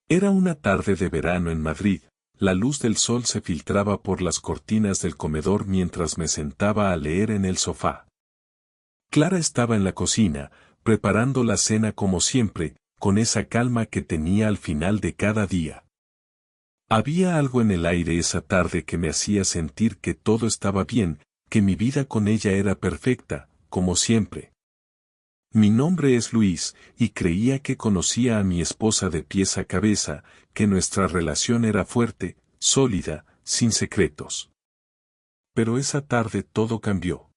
Era una tarde de verano en Madrid, la luz del sol se filtraba por las cortinas del comedor mientras me sentaba a leer en el sofá. Clara estaba en la cocina, preparando la cena como siempre, con esa calma que tenía al final de cada día. Había algo en el aire esa tarde que me hacía sentir que todo estaba bien, que mi vida con ella era perfecta, como siempre. Mi nombre es Luis, y creía que conocía a mi esposa de pies a cabeza, que nuestra relación era fuerte, sólida, sin secretos. Pero esa tarde todo cambió.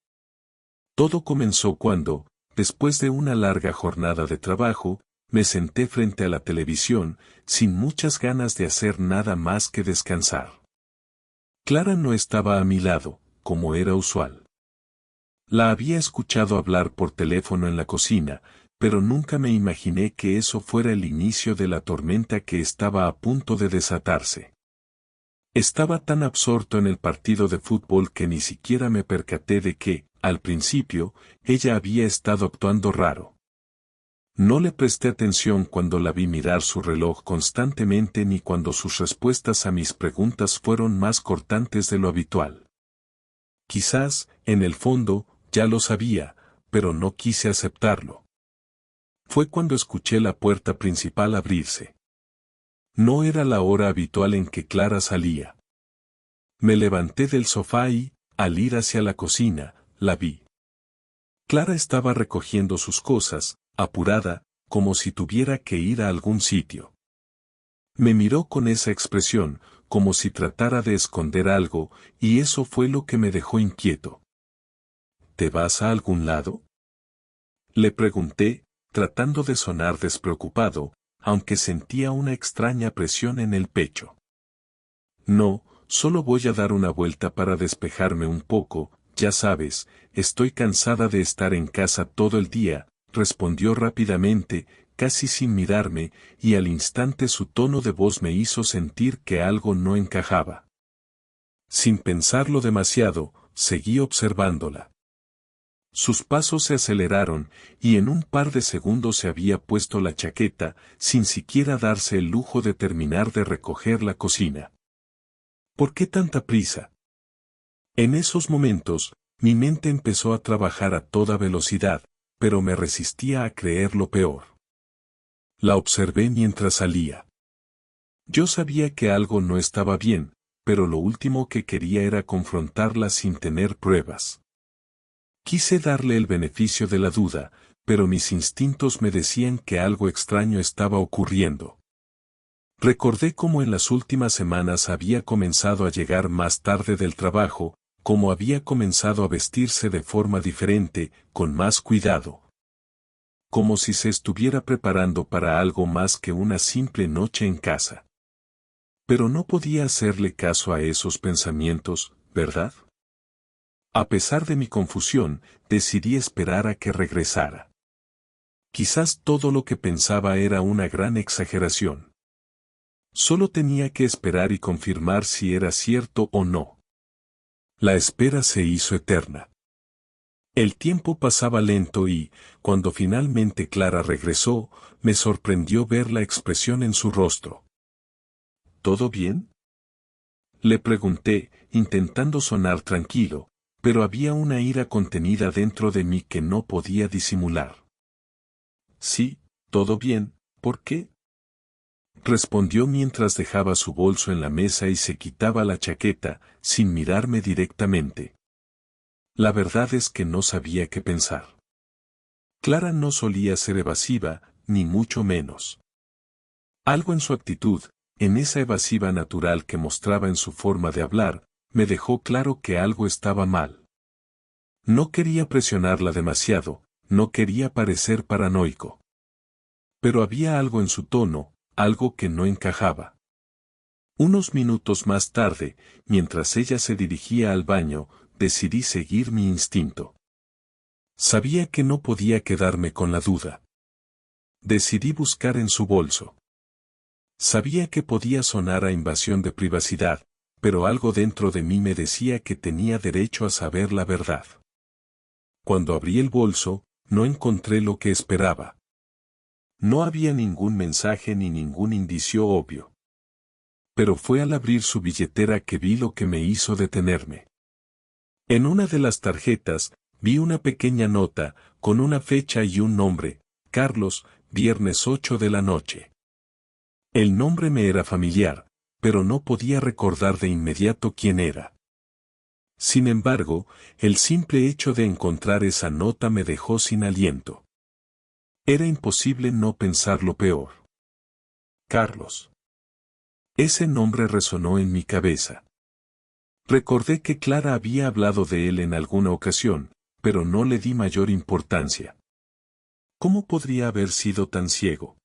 Todo comenzó cuando, después de una larga jornada de trabajo, me senté frente a la televisión, sin muchas ganas de hacer nada más que descansar. Clara no estaba a mi lado, como era usual. La había escuchado hablar por teléfono en la cocina, pero nunca me imaginé que eso fuera el inicio de la tormenta que estaba a punto de desatarse. Estaba tan absorto en el partido de fútbol que ni siquiera me percaté de que, al principio, ella había estado actuando raro. No le presté atención cuando la vi mirar su reloj constantemente ni cuando sus respuestas a mis preguntas fueron más cortantes de lo habitual. Quizás, en el fondo, ya lo sabía, pero no quise aceptarlo. Fue cuando escuché la puerta principal abrirse. No era la hora habitual en que Clara salía. Me levanté del sofá y, al ir hacia la cocina, la vi. Clara estaba recogiendo sus cosas, apurada, como si tuviera que ir a algún sitio. Me miró con esa expresión, como si tratara de esconder algo, y eso fue lo que me dejó inquieto. ¿Te vas a algún lado?, le pregunté, tratando de sonar despreocupado, aunque sentía una extraña presión en el pecho. No, solo voy a dar una vuelta para despejarme un poco, ya sabes, estoy cansada de estar en casa todo el día, respondió rápidamente, casi sin mirarme, y al instante su tono de voz me hizo sentir que algo no encajaba. Sin pensarlo demasiado, seguí observándola. Sus pasos se aceleraron, y en un par de segundos se había puesto la chaqueta, sin siquiera darse el lujo de terminar de recoger la cocina. ¿Por qué tanta prisa? En esos momentos, mi mente empezó a trabajar a toda velocidad, pero me resistía a creer lo peor. La observé mientras salía. Yo sabía que algo no estaba bien, pero lo último que quería era confrontarla sin tener pruebas. Quise darle el beneficio de la duda, pero mis instintos me decían que algo extraño estaba ocurriendo. Recordé cómo en las últimas semanas había comenzado a llegar más tarde del trabajo, cómo había comenzado a vestirse de forma diferente, con más cuidado. Como si se estuviera preparando para algo más que una simple noche en casa. Pero no podía hacerle caso a esos pensamientos, ¿verdad? A pesar de mi confusión, decidí esperar a que regresara. Quizás todo lo que pensaba era una gran exageración. Solo tenía que esperar y confirmar si era cierto o no. La espera se hizo eterna. El tiempo pasaba lento y, cuando finalmente Clara regresó, me sorprendió ver la expresión en su rostro. ¿Todo bien?, le pregunté, intentando sonar tranquilo, pero había una ira contenida dentro de mí que no podía disimular. Sí, todo bien, ¿por qué?, respondió mientras dejaba su bolso en la mesa y se quitaba la chaqueta, sin mirarme directamente. La verdad es que no sabía qué pensar. Clara no solía ser evasiva, ni mucho menos. Algo en su actitud, en esa evasiva natural que mostraba en su forma de hablar, me dejó claro que algo estaba mal. No quería presionarla demasiado, no quería parecer paranoico. Pero había algo en su tono, algo que no encajaba. Unos minutos más tarde, mientras ella se dirigía al baño, decidí seguir mi instinto. Sabía que no podía quedarme con la duda. Decidí buscar en su bolso. Sabía que podía sonar a invasión de privacidad, pero algo dentro de mí me decía que tenía derecho a saber la verdad. Cuando abrí el bolso, no encontré lo que esperaba. No había ningún mensaje ni ningún indicio obvio. Pero fue al abrir su billetera que vi lo que me hizo detenerme. En una de las tarjetas, vi una pequeña nota, con una fecha y un nombre, Carlos, viernes 8 de la noche. El nombre me era familiar, pero no podía recordar de inmediato quién era. Sin embargo, el simple hecho de encontrar esa nota me dejó sin aliento. Era imposible no pensar lo peor. Carlos. Ese nombre resonó en mi cabeza. Recordé que Clara había hablado de él en alguna ocasión, pero no le di mayor importancia. ¿Cómo podría haber sido tan ciego?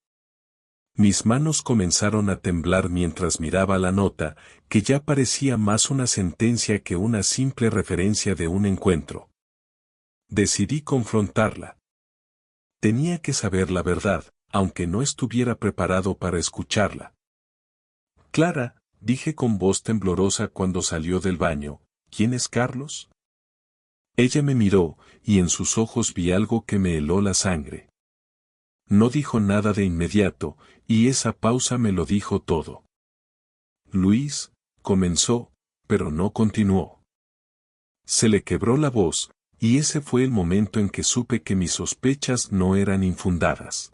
Mis manos comenzaron a temblar mientras miraba la nota, que ya parecía más una sentencia que una simple referencia de un encuentro. Decidí confrontarla. Tenía que saber la verdad, aunque no estuviera preparado para escucharla. Clara, dije con voz temblorosa cuando salió del baño, ¿quién es Carlos? Ella me miró, y en sus ojos vi algo que me heló la sangre. No dijo nada de inmediato, y esa pausa me lo dijo todo. Luis, comenzó, pero no continuó. Se le quebró la voz, y ese fue el momento en que supe que mis sospechas no eran infundadas.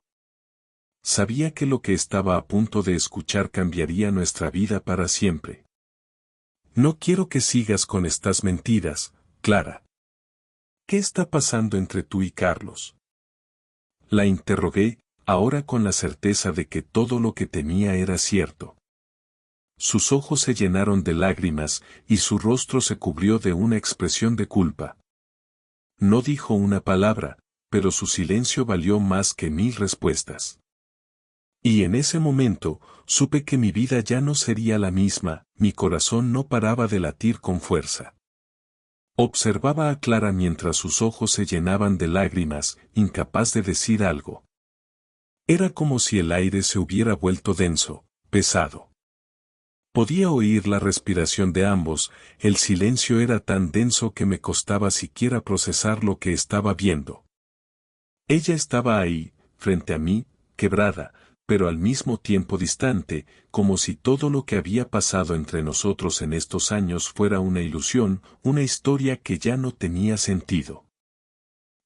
Sabía que lo que estaba a punto de escuchar cambiaría nuestra vida para siempre. No quiero que sigas con estas mentiras, Clara. ¿Qué está pasando entre tú y Carlos? La interrogué, ahora con la certeza de que todo lo que temía era cierto. Sus ojos se llenaron de lágrimas, y su rostro se cubrió de una expresión de culpa. No dijo una palabra, pero su silencio valió más que 1000 respuestas. Y en ese momento, supe que mi vida ya no sería la misma, mi corazón no paraba de latir con fuerza. Observaba a Clara mientras sus ojos se llenaban de lágrimas, incapaz de decir algo. Era como si el aire se hubiera vuelto denso, pesado. Podía oír la respiración de ambos, el silencio era tan denso que me costaba siquiera procesar lo que estaba viendo. Ella estaba ahí, frente a mí, quebrada, pero al mismo tiempo distante, como si todo lo que había pasado entre nosotros en estos años fuera una ilusión, una historia que ya no tenía sentido.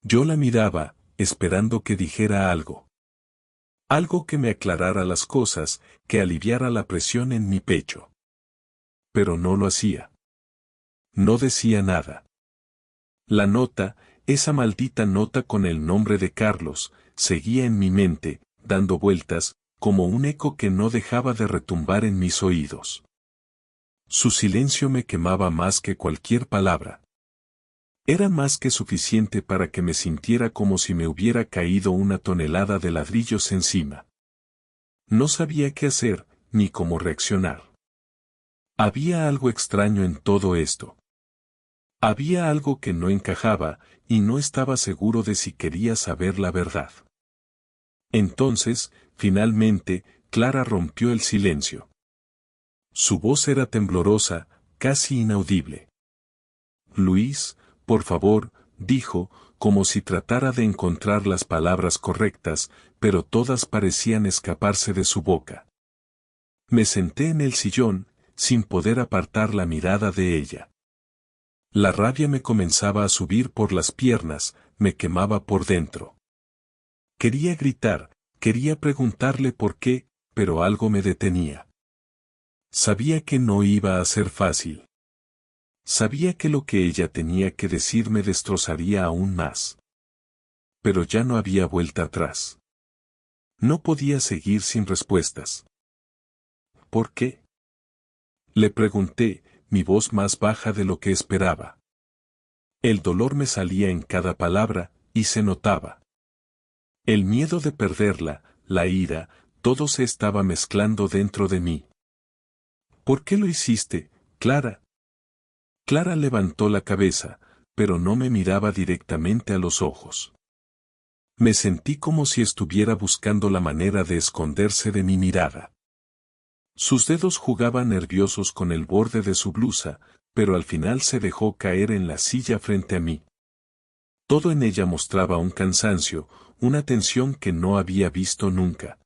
Yo la miraba, esperando que dijera algo. Algo que me aclarara las cosas, que aliviara la presión en mi pecho. Pero no lo hacía. No decía nada. La nota, esa maldita nota con el nombre de Carlos, seguía en mi mente, dando vueltas, como un eco que no dejaba de retumbar en mis oídos. Su silencio me quemaba más que cualquier palabra. Era más que suficiente para que me sintiera como si me hubiera caído una tonelada de ladrillos encima. No sabía qué hacer, ni cómo reaccionar. Había algo extraño en todo esto. Había algo que no encajaba, y no estaba seguro de si quería saber la verdad. Entonces, finalmente, Clara rompió el silencio. Su voz era temblorosa, casi inaudible. Luis, por favor, dijo, como si tratara de encontrar las palabras correctas, pero todas parecían escaparse de su boca. Me senté en el sillón, sin poder apartar la mirada de ella. La rabia me comenzaba a subir por las piernas, me quemaba por dentro. Quería gritar, quería preguntarle por qué, pero algo me detenía. Sabía que no iba a ser fácil. Sabía que lo que ella tenía que decir me destrozaría aún más. Pero ya no había vuelta atrás. No podía seguir sin respuestas. ¿Por qué? Le pregunté, mi voz más baja de lo que esperaba. El dolor me salía en cada palabra, y se notaba. El miedo de perderla, la ira, todo se estaba mezclando dentro de mí. ¿Por qué lo hiciste, Clara? Clara levantó la cabeza, pero no me miraba directamente a los ojos. Me sentí como si estuviera buscando la manera de esconderse de mi mirada. Sus dedos jugaban nerviosos con el borde de su blusa, pero al final se dejó caer en la silla frente a mí. Todo en ella mostraba un cansancio, una tensión que no había visto nunca.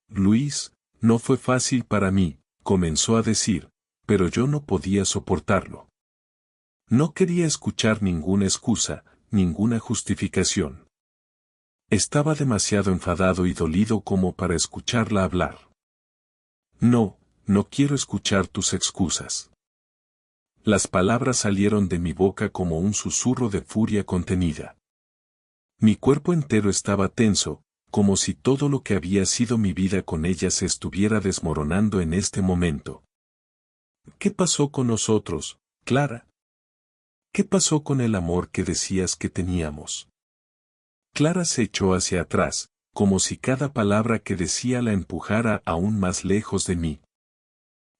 Luis, no fue fácil para mí, comenzó a decir, pero yo no podía soportarlo. No quería escuchar ninguna excusa, ninguna justificación. Estaba demasiado enfadado y dolido como para escucharla hablar. No, no quiero escuchar tus excusas. Las palabras salieron de mi boca como un susurro de furia contenida. Mi cuerpo entero estaba tenso, como si todo lo que había sido mi vida con ella se estuviera desmoronando en este momento. ¿Qué pasó con nosotros, Clara? ¿Qué pasó con el amor que decías que teníamos? Clara se echó hacia atrás, como si cada palabra que decía la empujara aún más lejos de mí.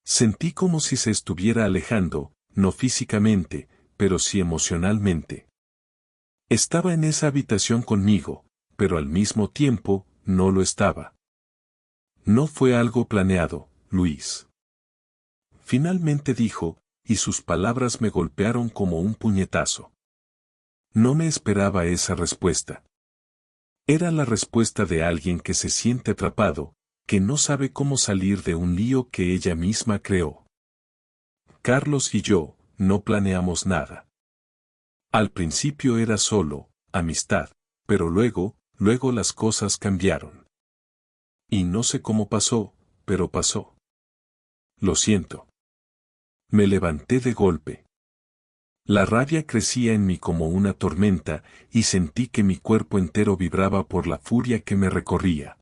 Sentí como si se estuviera alejando, no físicamente, pero sí emocionalmente. Estaba en esa habitación conmigo, pero al mismo tiempo, no lo estaba. No fue algo planeado, Luis. Finalmente dijo, y sus palabras me golpearon como un puñetazo. No me esperaba esa respuesta. Era la respuesta de alguien que se siente atrapado, que no sabe cómo salir de un lío que ella misma creó. Carlos y yo, no planeamos nada. Al principio era solo, amistad, pero luego las cosas cambiaron. Y no sé cómo pasó, pero pasó. Lo siento. Me levanté de golpe. La rabia crecía en mí como una tormenta, y sentí que mi cuerpo entero vibraba por la furia que me recorría.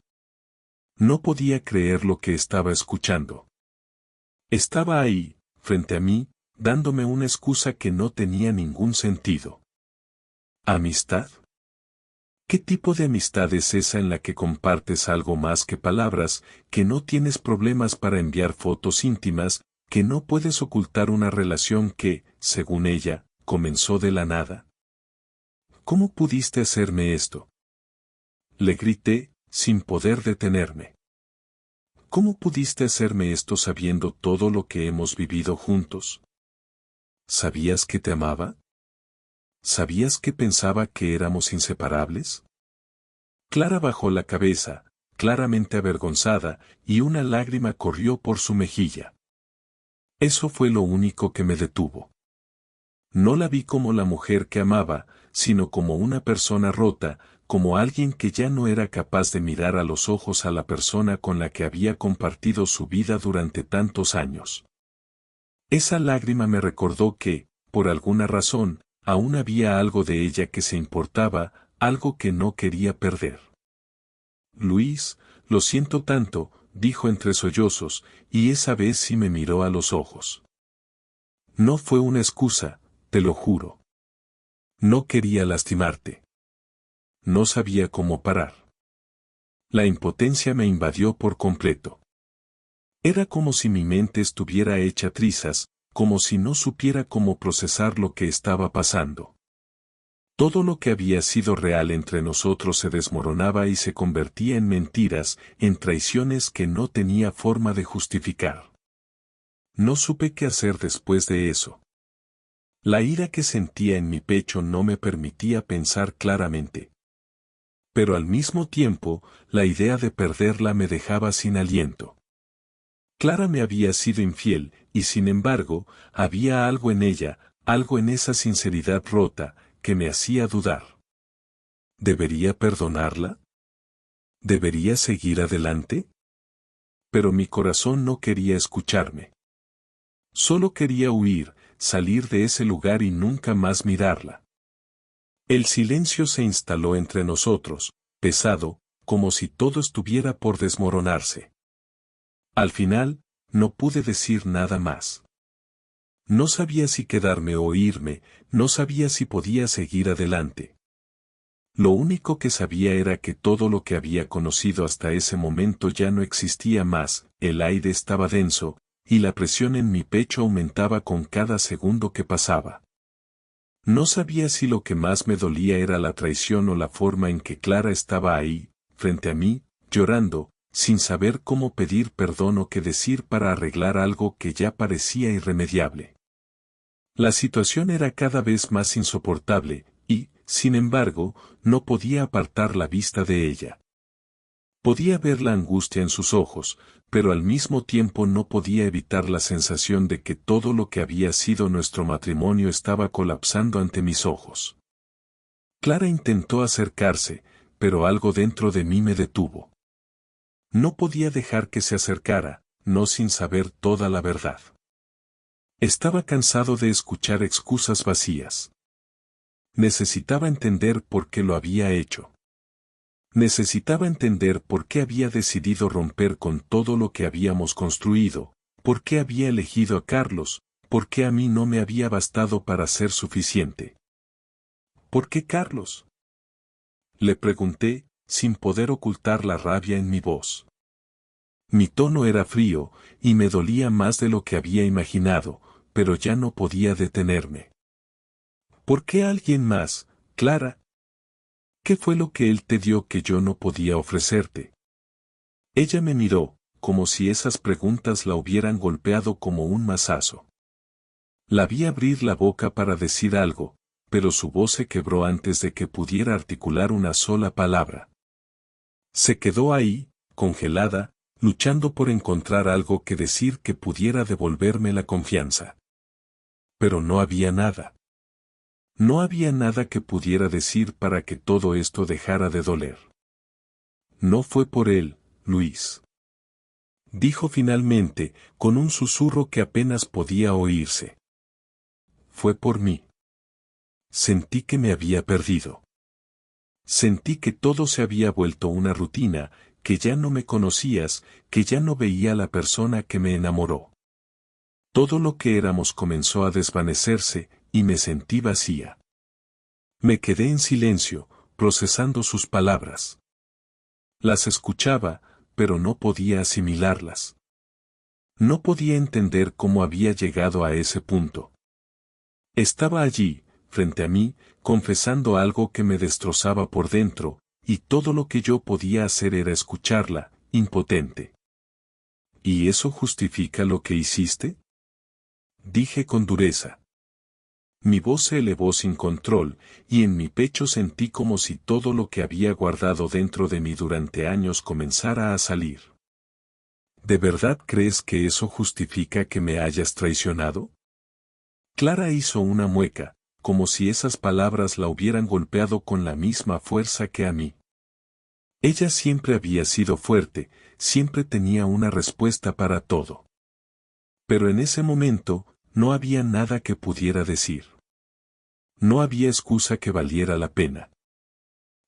No podía creer lo que estaba escuchando. Estaba ahí, frente a mí, dándome una excusa que no tenía ningún sentido. ¿Amistad? ¿Qué tipo de amistad es esa en la que compartes algo más que palabras, que no tienes problemas para enviar fotos íntimas, que no puedes ocultar una relación que, según ella, comenzó de la nada? ¿Cómo pudiste hacerme esto? Le grité, sin poder detenerme. ¿Cómo pudiste hacerme esto sabiendo todo lo que hemos vivido juntos? ¿Sabías que te amaba? ¿Sabías que pensaba que éramos inseparables? Clara bajó la cabeza, claramente avergonzada, y una lágrima corrió por su mejilla. Eso fue lo único que me detuvo. No la vi como la mujer que amaba, sino como una persona rota, como alguien que ya no era capaz de mirar a los ojos a la persona con la que había compartido su vida durante tantos años. Esa lágrima me recordó que, por alguna razón, aún había algo de ella que se importaba, algo que no quería perder. Luis, lo siento tanto, dijo entre sollozos, y esa vez sí me miró a los ojos. No fue una excusa, te lo juro. No quería lastimarte. No sabía cómo parar. La impotencia me invadió por completo. Era como si mi mente estuviera hecha trizas, como si no supiera cómo procesar lo que estaba pasando. Todo lo que había sido real entre nosotros se desmoronaba y se convertía en mentiras, en traiciones que no tenía forma de justificar. No supe qué hacer después de eso. La ira que sentía en mi pecho no me permitía pensar claramente. Pero al mismo tiempo, la idea de perderla me dejaba sin aliento. Clara me había sido infiel, y sin embargo, había algo en ella, algo en esa sinceridad rota, que me hacía dudar. ¿Debería perdonarla? ¿Debería seguir adelante? Pero mi corazón no quería escucharme. Solo quería huir, salir de ese lugar y nunca más mirarla. El silencio se instaló entre nosotros, pesado, como si todo estuviera por desmoronarse. Al final, no pude decir nada más. No sabía si quedarme o irme, no sabía si podía seguir adelante. Lo único que sabía era que todo lo que había conocido hasta ese momento ya no existía más, el aire estaba denso, y la presión en mi pecho aumentaba con cada segundo que pasaba. No sabía si lo que más me dolía era la traición o la forma en que Clara estaba ahí, frente a mí, llorando, sin saber cómo pedir perdón o qué decir para arreglar algo que ya parecía irremediable. La situación era cada vez más insoportable, y, Sin embargo, no podía apartar la vista de ella. Podía ver la angustia en sus ojos, pero al mismo tiempo no podía evitar la sensación de que todo lo que había sido nuestro matrimonio estaba colapsando ante mis ojos. Clara intentó acercarse, pero algo dentro de mí me detuvo. No podía dejar que se acercara, no sin saber toda la verdad. Estaba cansado de escuchar excusas vacías. Necesitaba entender por qué lo había hecho. Necesitaba entender por qué había decidido romper con todo lo que habíamos construido, por qué había elegido a Carlos, por qué a mí no me había bastado para ser suficiente. ¿Por qué Carlos? Le pregunté, sin poder ocultar la rabia en mi voz. Mi tono era frío, y me dolía más de lo que había imaginado, pero ya no podía detenerme. ¿Por qué alguien más, Clara? ¿Qué fue lo que él te dio que yo no podía ofrecerte? Ella me miró, como si esas preguntas la hubieran golpeado como un mazazo. La vi abrir la boca para decir algo, pero su voz se quebró antes de que pudiera articular una sola palabra. Se quedó ahí, congelada, luchando por encontrar algo que decir que pudiera devolverme la confianza. Pero no había nada. No había nada que pudiera decir para que todo esto dejara de doler. No fue por él, Luis. Dijo finalmente, con un susurro que apenas podía oírse. Fue por mí. Sentí que me había perdido. Sentí que todo se había vuelto una rutina, que ya no me conocías, que ya no veía a la persona que me enamoró. Todo lo que éramos comenzó a desvanecerse, y me sentí vacía. Me quedé en silencio, procesando sus palabras. Las escuchaba, pero no podía asimilarlas. No podía entender cómo había llegado a ese punto. Estaba allí, frente a mí, confesando algo que me destrozaba por dentro, y todo lo que yo podía hacer era escucharla, impotente. ¿Y eso justifica lo que hiciste? Dije con dureza. Mi voz se elevó sin control, y en mi pecho sentí como si todo lo que había guardado dentro de mí durante años comenzara a salir. ¿De verdad crees que eso justifica que me hayas traicionado? Clara hizo una mueca, como si esas palabras la hubieran golpeado con la misma fuerza que a mí. Ella siempre había sido fuerte, siempre tenía una respuesta para todo. Pero en ese momento, no había nada que pudiera decir. No había excusa que valiera la pena.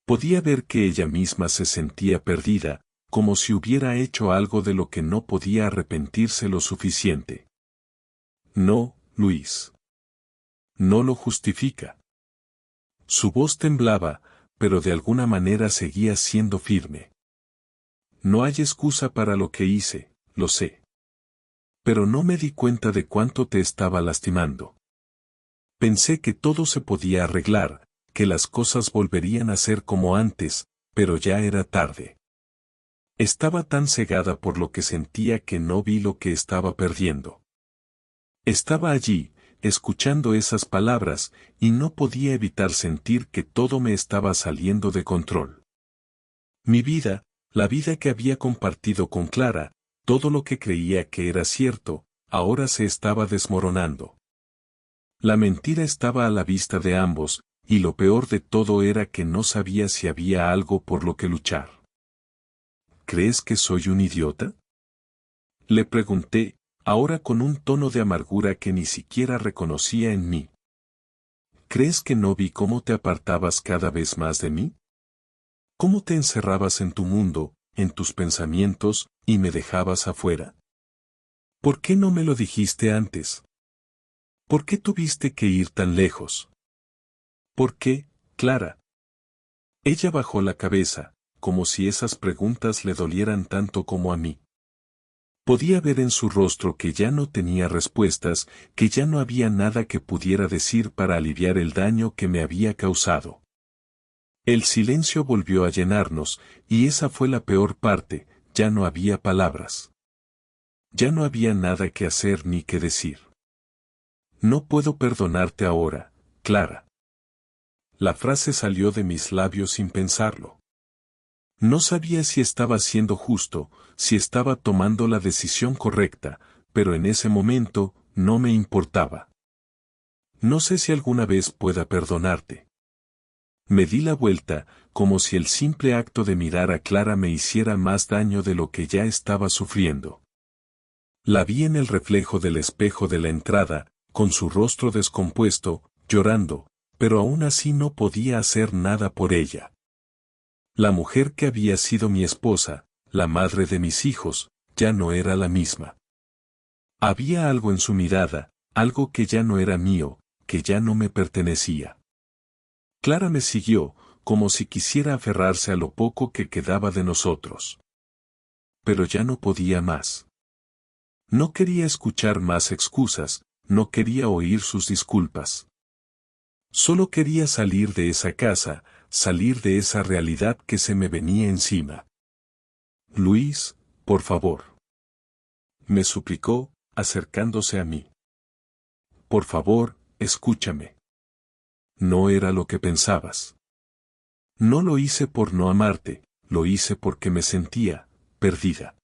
Podía ver que ella misma se sentía perdida, como si hubiera hecho algo de lo que no podía arrepentirse lo suficiente. No, Luis. No lo justifica. Su voz temblaba, pero de alguna manera seguía siendo firme. No hay excusa para lo que hice, lo sé. Pero no me di cuenta de cuánto te estaba lastimando. Pensé que todo se podía arreglar, que las cosas volverían a ser como antes, pero ya era tarde. Estaba tan cegada por lo que sentía que no vi lo que estaba perdiendo. Estaba allí, escuchando esas palabras, y no podía evitar sentir que todo me estaba saliendo de control. Mi vida, la vida que había compartido con Clara, todo lo que creía que era cierto, ahora se estaba desmoronando. La mentira estaba a la vista de ambos, y lo peor de todo era que no sabía si había algo por lo que luchar. ¿Crees que soy un idiota? Le pregunté, ahora con un tono de amargura que ni siquiera reconocía en mí. ¿Crees que no vi cómo te apartabas cada vez más de mí? ¿Cómo te encerrabas en tu mundo, en tus pensamientos, y me dejabas afuera? ¿Por qué no me lo dijiste antes? ¿Por qué tuviste que ir tan lejos? ¿Por qué, Clara? Ella bajó la cabeza, como si esas preguntas le dolieran tanto como a mí. Podía ver en su rostro que ya no tenía respuestas, que ya no había nada que pudiera decir para aliviar el daño que me había causado. El silencio volvió a llenarnos, y esa fue la peor parte, ya no había palabras. Ya no había nada que hacer ni que decir. No puedo perdonarte ahora, Clara. La frase salió de mis labios sin pensarlo. No sabía si estaba siendo justo, si estaba tomando la decisión correcta, pero en ese momento, no me importaba. No sé si alguna vez pueda perdonarte. Me di la vuelta, como si el simple acto de mirar a Clara me hiciera más daño de lo que ya estaba sufriendo. La vi en el reflejo del espejo de la entrada, con su rostro descompuesto, llorando, pero aún así no podía hacer nada por ella. La mujer que había sido mi esposa, la madre de mis hijos, ya no era la misma. Había algo en su mirada, algo que ya no era mío, que ya no me pertenecía. Clara me siguió, como si quisiera aferrarse a lo poco que quedaba de nosotros. Pero ya no podía más. No quería escuchar más excusas, no quería oír sus disculpas. Solo quería salir de esa casa, salir de esa realidad que se me venía encima. Luis, por favor. Me suplicó, acercándose a mí. Por favor, escúchame. No era lo que pensabas. No lo hice por no amarte, lo hice porque me sentía perdida.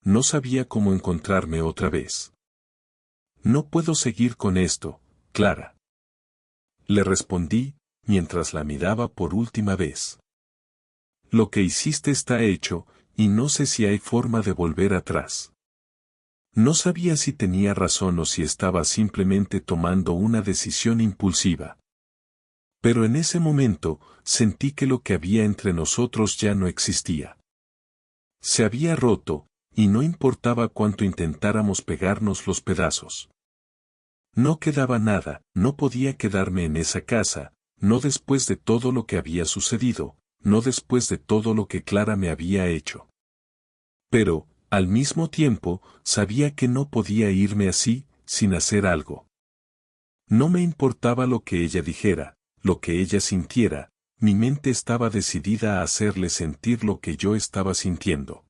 No sabía cómo encontrarme otra vez. No puedo seguir con esto, Clara. Le respondí, mientras la miraba por última vez. Lo que hiciste está hecho, y no sé si hay forma de volver atrás. No sabía si tenía razón o si estaba simplemente tomando una decisión impulsiva. Pero en ese momento, sentí que lo que había entre nosotros ya no existía. Se había roto, y no importaba cuánto intentáramos pegarnos los pedazos. No quedaba nada, no podía quedarme en esa casa, no después de todo lo que había sucedido, no después de todo lo que Clara me había hecho. Pero, al mismo tiempo, sabía que no podía irme así, sin hacer algo. No me importaba lo que ella dijera, lo que ella sintiera, mi mente estaba decidida a hacerle sentir lo que yo estaba sintiendo.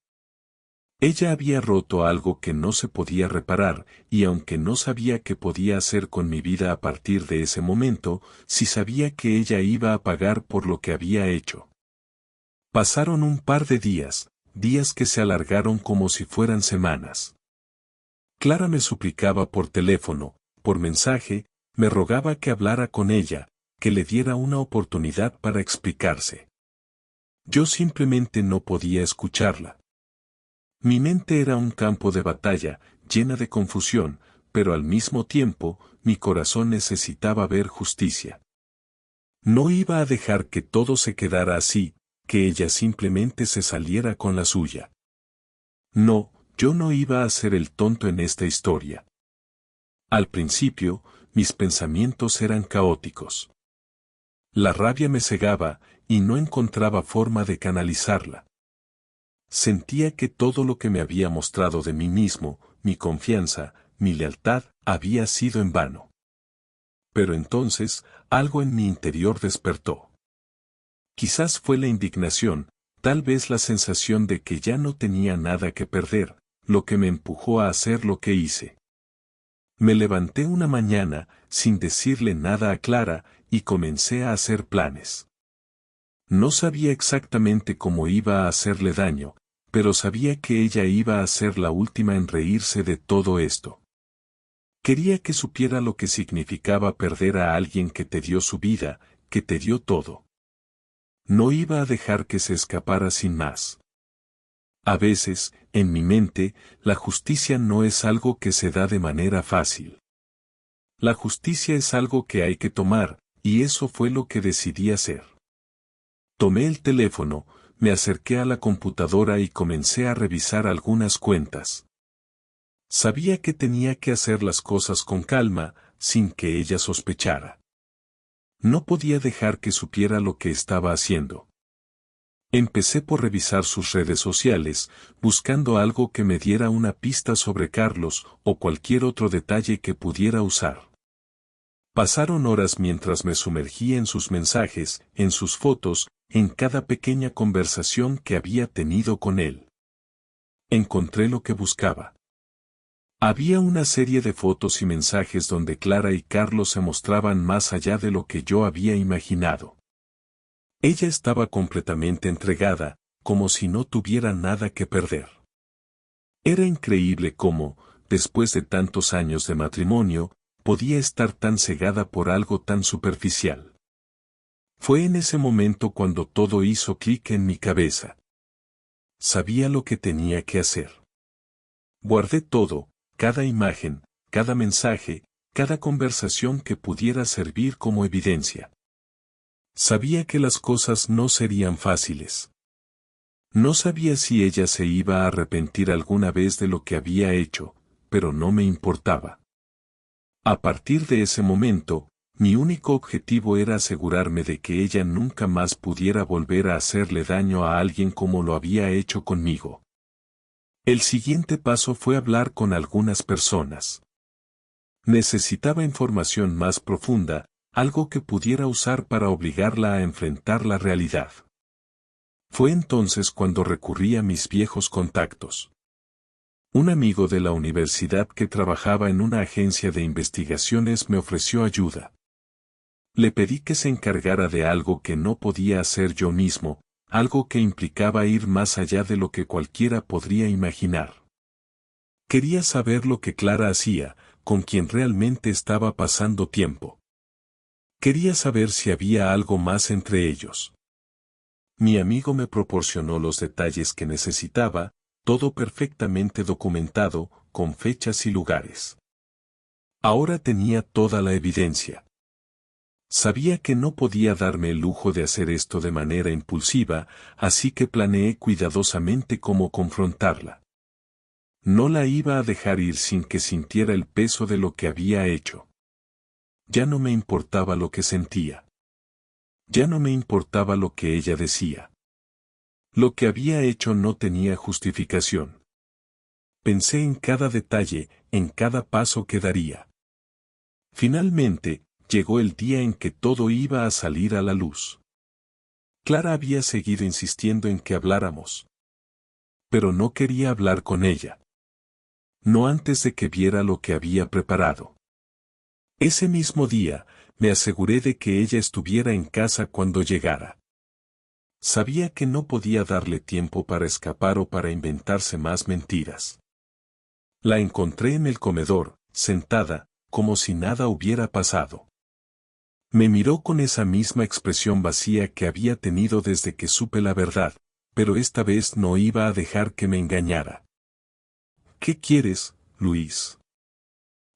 Ella había roto algo que no se podía reparar, y aunque no sabía qué podía hacer con mi vida a partir de ese momento, sí sabía que ella iba a pagar por lo que había hecho. Pasaron un par de días, días que se alargaron como si fueran semanas. Clara me suplicaba por teléfono, por mensaje, me rogaba que hablara con ella, que le diera una oportunidad para explicarse. Yo simplemente no podía escucharla. Mi mente era un campo de batalla, llena de confusión, pero al mismo tiempo, mi corazón necesitaba ver justicia. No iba a dejar que todo se quedara así, que ella simplemente se saliera con la suya. No, yo no iba a ser el tonto en esta historia. Al principio, mis pensamientos eran caóticos. La rabia me cegaba, y no encontraba forma de canalizarla. Sentía que todo lo que me había mostrado de mí mismo, mi confianza, mi lealtad, había sido en vano. Pero entonces, algo en mi interior despertó. Quizás fue la indignación, tal vez la sensación de que ya no tenía nada que perder, lo que me empujó a hacer lo que hice. Me levanté una mañana, sin decirle nada a Clara, y comencé a hacer planes. No sabía exactamente cómo iba a hacerle daño, pero sabía que ella iba a ser la última en reírse de todo esto. Quería que supiera lo que significaba perder a alguien que te dio su vida, que te dio todo. No iba a dejar que se escapara sin más. A veces, en mi mente, la justicia no es algo que se da de manera fácil. La justicia es algo que hay que tomar, y eso fue lo que decidí hacer. Tomé el teléfono, me acerqué a la computadora y comencé a revisar algunas cuentas. Sabía que tenía que hacer las cosas con calma, sin que ella sospechara. No podía dejar que supiera lo que estaba haciendo. Empecé por revisar sus redes sociales, buscando algo que me diera una pista sobre Carlos o cualquier otro detalle que pudiera usar. Pasaron horas mientras me sumergía en sus mensajes, en sus fotos, en cada pequeña conversación que había tenido con él. Encontré lo que buscaba. Había una serie de fotos y mensajes donde Clara y Carlos se mostraban más allá de lo que yo había imaginado. Ella estaba completamente entregada, como si no tuviera nada que perder. Era increíble cómo, después de tantos años de matrimonio, podía estar tan cegada por algo tan superficial. Fue en ese momento cuando todo hizo clic en mi cabeza. Sabía lo que tenía que hacer. Guardé todo, cada imagen, cada mensaje, cada conversación que pudiera servir como evidencia. Sabía que las cosas no serían fáciles. No sabía si ella se iba a arrepentir alguna vez de lo que había hecho, pero no me importaba. A partir de ese momento, mi único objetivo era asegurarme de que ella nunca más pudiera volver a hacerle daño a alguien como lo había hecho conmigo. El siguiente paso fue hablar con algunas personas. Necesitaba información más profunda, algo que pudiera usar para obligarla a enfrentar la realidad. Fue entonces cuando recurrí a mis viejos contactos. Un amigo de la universidad que trabajaba en una agencia de investigaciones me ofreció ayuda. Le pedí que se encargara de algo que no podía hacer yo mismo, algo que implicaba ir más allá de lo que cualquiera podría imaginar. Quería saber lo que Clara hacía, con quien realmente estaba pasando tiempo. Quería saber si había algo más entre ellos. Mi amigo me proporcionó los detalles que necesitaba, todo perfectamente documentado, con fechas y lugares. Ahora tenía toda la evidencia. Sabía que no podía darme el lujo de hacer esto de manera impulsiva, así que planeé cuidadosamente cómo confrontarla. No la iba a dejar ir sin que sintiera el peso de lo que había hecho. Ya no me importaba lo que sentía. Ya no me importaba lo que ella decía. Lo que había hecho no tenía justificación. Pensé en cada detalle, en cada paso que daría. Finalmente, llegó el día en que todo iba a salir a la luz. Clara había seguido insistiendo en que habláramos. Pero no quería hablar con ella. No antes de que viera lo que había preparado. Ese mismo día, me aseguré de que ella estuviera en casa cuando llegara. Sabía que no podía darle tiempo para escapar o para inventarse más mentiras. La encontré en el comedor, sentada, como si nada hubiera pasado. Me miró con esa misma expresión vacía que había tenido desde que supe la verdad, pero esta vez no iba a dejar que me engañara. ¿Qué quieres, Luis?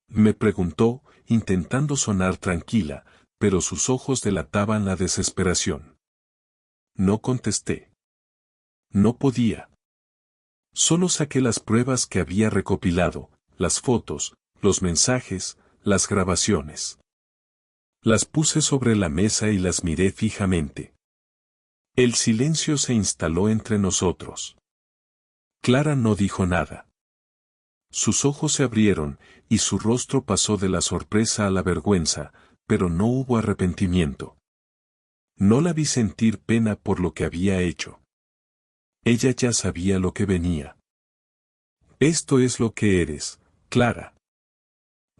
Me preguntó, intentando sonar tranquila, pero sus ojos delataban la desesperación. No contesté. No podía. Solo saqué las pruebas que había recopilado, las fotos, los mensajes, las grabaciones. Las puse sobre la mesa y las miré fijamente. El silencio se instaló entre nosotros. Clara no dijo nada. Sus ojos se abrieron, y su rostro pasó de la sorpresa a la vergüenza, pero no hubo arrepentimiento. No la vi sentir pena por lo que había hecho. Ella ya sabía lo que venía. Esto es lo que eres, Clara.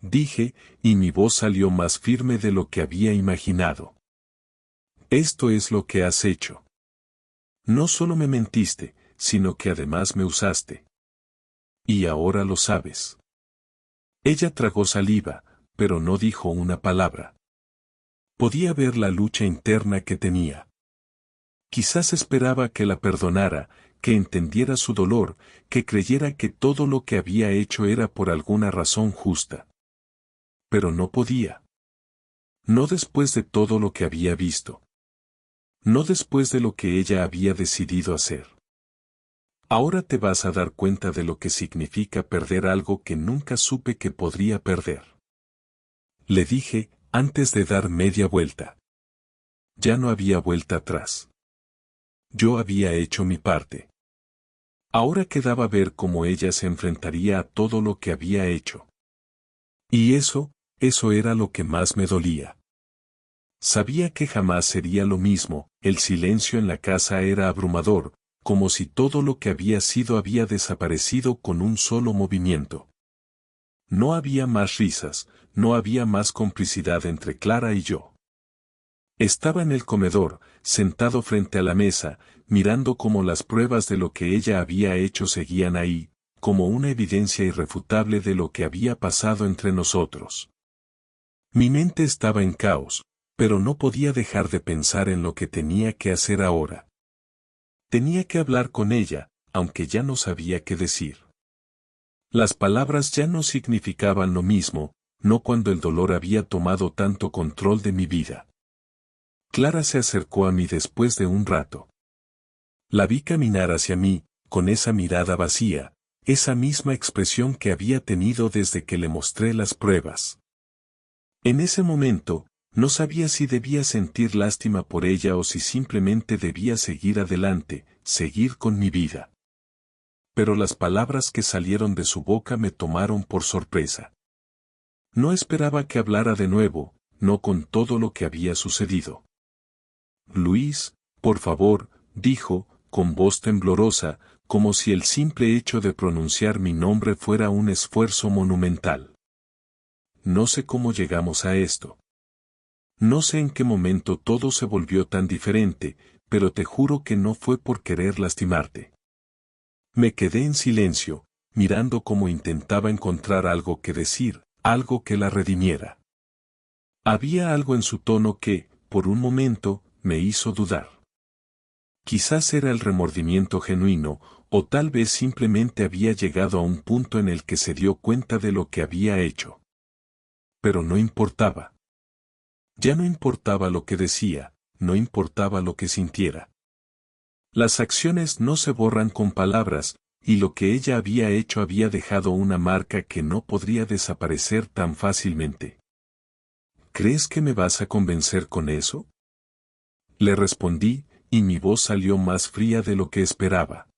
Dije, y mi voz salió más firme de lo que había imaginado. Esto es lo que has hecho. No solo me mentiste, sino que además me usaste. Y ahora lo sabes. Ella tragó saliva, pero no dijo una palabra. Podía ver la lucha interna que tenía. Quizás esperaba que la perdonara, que entendiera su dolor, que creyera que todo lo que había hecho era por alguna razón justa. Pero no podía. No después de todo lo que había visto. No después de lo que ella había decidido hacer. Ahora te vas a dar cuenta de lo que significa perder algo que nunca supe que podría perder. Le dije, antes de dar media vuelta. Ya no había vuelta atrás. Yo había hecho mi parte. Ahora quedaba ver cómo ella se enfrentaría a todo lo que había hecho. Y eso era lo que más me dolía. Sabía que jamás sería lo mismo, el silencio en la casa era abrumador, como si todo lo que había sido había desaparecido con un solo movimiento. No había más risas, no había más complicidad entre Clara y yo. Estaba en el comedor, sentado frente a la mesa, mirando cómo las pruebas de lo que ella había hecho seguían ahí, como una evidencia irrefutable de lo que había pasado entre nosotros. Mi mente estaba en caos, pero no podía dejar de pensar en lo que tenía que hacer ahora. Tenía que hablar con ella, aunque ya no sabía qué decir. Las palabras ya no significaban lo mismo, no cuando el dolor había tomado tanto control de mi vida. Clara se acercó a mí después de un rato. La vi caminar hacia mí, con esa mirada vacía, esa misma expresión que había tenido desde que le mostré las pruebas. En ese momento, no sabía si debía sentir lástima por ella o si simplemente debía seguir adelante, seguir con mi vida. Pero las palabras que salieron de su boca me tomaron por sorpresa. No esperaba que hablara de nuevo, no con todo lo que había sucedido. Luis, por favor, dijo, con voz temblorosa, como si el simple hecho de pronunciar mi nombre fuera un esfuerzo monumental. No sé cómo llegamos a esto. No sé en qué momento todo se volvió tan diferente, pero te juro que no fue por querer lastimarte. Me quedé en silencio, mirando cómo intentaba encontrar algo que decir, algo que la redimiera. Había algo en su tono que, por un momento, me hizo dudar. Quizás era el remordimiento genuino, o tal vez simplemente había llegado a un punto en el que se dio cuenta de lo que había hecho. Pero no importaba. Ya no importaba lo que decía, no importaba lo que sintiera. Las acciones no se borran con palabras, y lo que ella había hecho había dejado una marca que no podría desaparecer tan fácilmente. ¿Crees que me vas a convencer con eso? Le respondí, y mi voz salió más fría de lo que esperaba.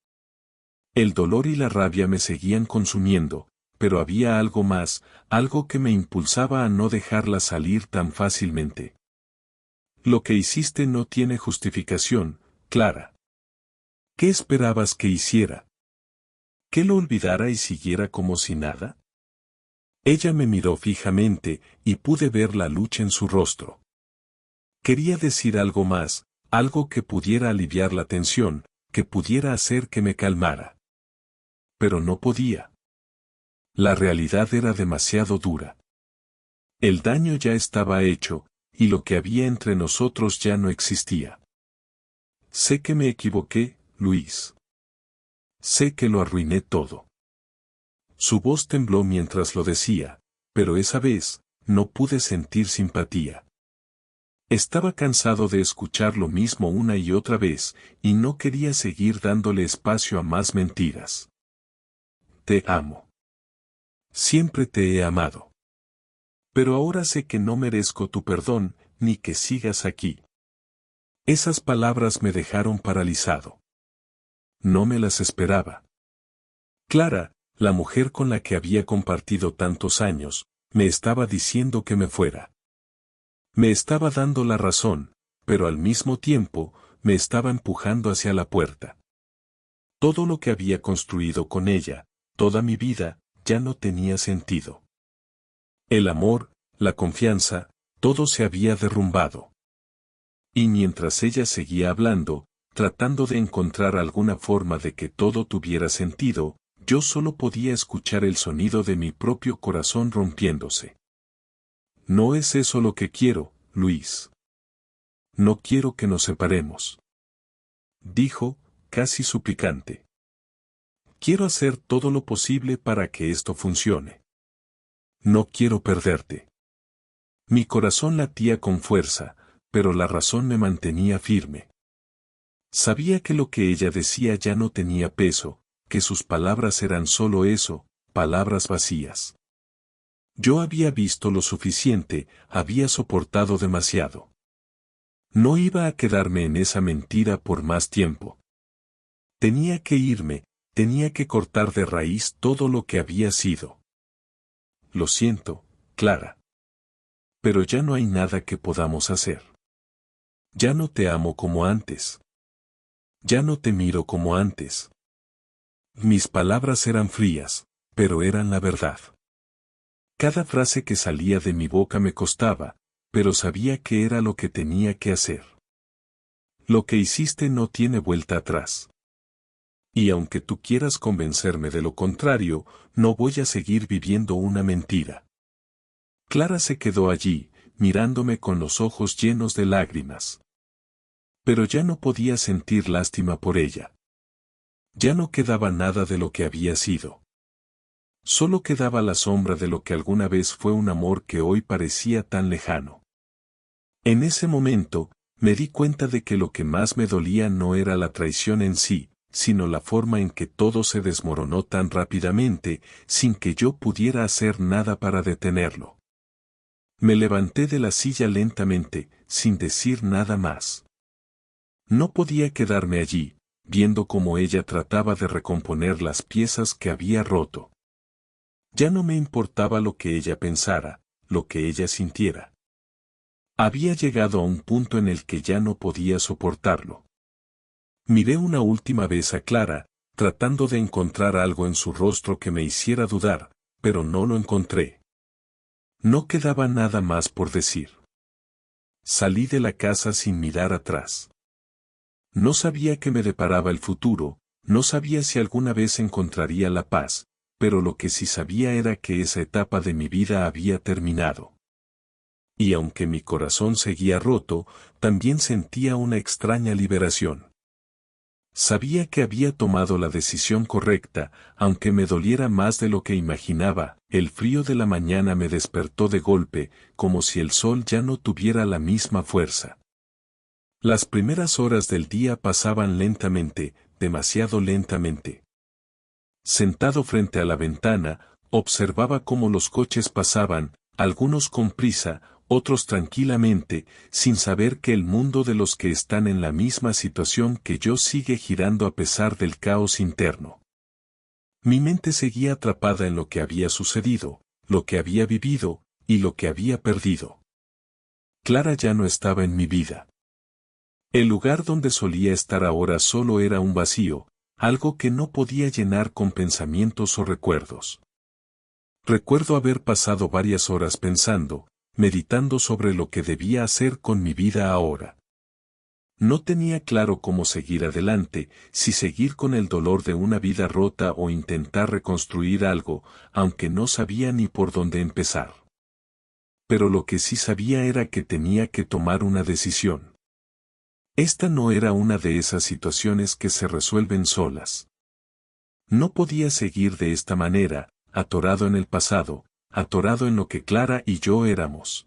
El dolor y la rabia me seguían consumiendo, pero había algo más, algo que me impulsaba a no dejarla salir tan fácilmente. Lo que hiciste no tiene justificación, Clara. ¿Qué esperabas que hiciera? ¿Que lo olvidara y siguiera como si nada? Ella me miró fijamente, y pude ver la lucha en su rostro. Quería decir algo más, algo que pudiera aliviar la tensión, que pudiera hacer que me calmara. Pero no podía. La realidad era demasiado dura. El daño ya estaba hecho, y lo que había entre nosotros ya no existía. Sé que me equivoqué, Luis. Sé que lo arruiné todo. Su voz tembló mientras lo decía, pero esa vez, no pude sentir simpatía. Estaba cansado de escuchar lo mismo una y otra vez, y no quería seguir dándole espacio a más mentiras. Te amo. Siempre te he amado. Pero ahora sé que no merezco tu perdón, ni que sigas aquí. Esas palabras me dejaron paralizado. No me las esperaba. Clara, la mujer con la que había compartido tantos años, me estaba diciendo que me fuera. Me estaba dando la razón, pero al mismo tiempo, me estaba empujando hacia la puerta. Todo lo que había construido con ella, toda mi vida, ya no tenía sentido. El amor, la confianza, todo se había derrumbado. Y mientras ella seguía hablando, tratando de encontrar alguna forma de que todo tuviera sentido, yo solo podía escuchar el sonido de mi propio corazón rompiéndose. No es eso lo que quiero, Luis. No quiero que nos separemos. Dijo, casi suplicante. Quiero hacer todo lo posible para que esto funcione. No quiero perderte. Mi corazón latía con fuerza, pero la razón me mantenía firme. Sabía que lo que ella decía ya no tenía peso, que sus palabras eran solo eso, palabras vacías. Yo había visto lo suficiente, había soportado demasiado. No iba a quedarme en esa mentira por más tiempo. Tenía que irme, tenía que cortar de raíz todo lo que había sido. Lo siento, Clara. Pero ya no hay nada que podamos hacer. Ya no te amo como antes. Ya no te miro como antes. Mis palabras eran frías, pero eran la verdad. Cada frase que salía de mi boca me costaba, pero sabía que era lo que tenía que hacer. Lo que hiciste no tiene vuelta atrás. Y aunque tú quieras convencerme de lo contrario, no voy a seguir viviendo una mentira. Clara se quedó allí, mirándome con los ojos llenos de lágrimas. Pero ya no podía sentir lástima por ella. Ya no quedaba nada de lo que había sido. Solo quedaba la sombra de lo que alguna vez fue un amor que hoy parecía tan lejano. En ese momento, me di cuenta de que lo que más me dolía no era la traición en sí, sino la forma en que todo se desmoronó tan rápidamente, sin que yo pudiera hacer nada para detenerlo. Me levanté de la silla lentamente, sin decir nada más. No podía quedarme allí, viendo cómo ella trataba de recomponer las piezas que había roto. Ya no me importaba lo que ella pensara, lo que ella sintiera. Había llegado a un punto en el que ya no podía soportarlo. Miré una última vez a Clara, tratando de encontrar algo en su rostro que me hiciera dudar, pero no lo encontré. No quedaba nada más por decir. Salí de la casa sin mirar atrás. No sabía qué me deparaba el futuro, no sabía si alguna vez encontraría la paz, pero lo que sí sabía era que esa etapa de mi vida había terminado. Y aunque mi corazón seguía roto, también sentía una extraña liberación. Sabía que había tomado la decisión correcta, aunque me doliera más de lo que imaginaba. El frío de la mañana me despertó de golpe, como si el sol ya no tuviera la misma fuerza. Las primeras horas del día pasaban lentamente, demasiado lentamente. Sentado frente a la ventana, observaba cómo los coches pasaban, algunos con prisa, otros tranquilamente, sin saber que el mundo de los que están en la misma situación que yo sigue girando a pesar del caos interno. Mi mente seguía atrapada en lo que había sucedido, lo que había vivido, y lo que había perdido. Clara ya no estaba en mi vida. El lugar donde solía estar ahora solo era un vacío, algo que no podía llenar con pensamientos o recuerdos. Recuerdo haber pasado varias horas pensando, meditando sobre lo que debía hacer con mi vida ahora. No tenía claro cómo seguir adelante, si seguir con el dolor de una vida rota o intentar reconstruir algo, aunque no sabía ni por dónde empezar. Pero lo que sí sabía era que tenía que tomar una decisión. Esta no era una de esas situaciones que se resuelven solas. No podía seguir de esta manera, atorado en el pasado, atorado en lo que Clara y yo éramos.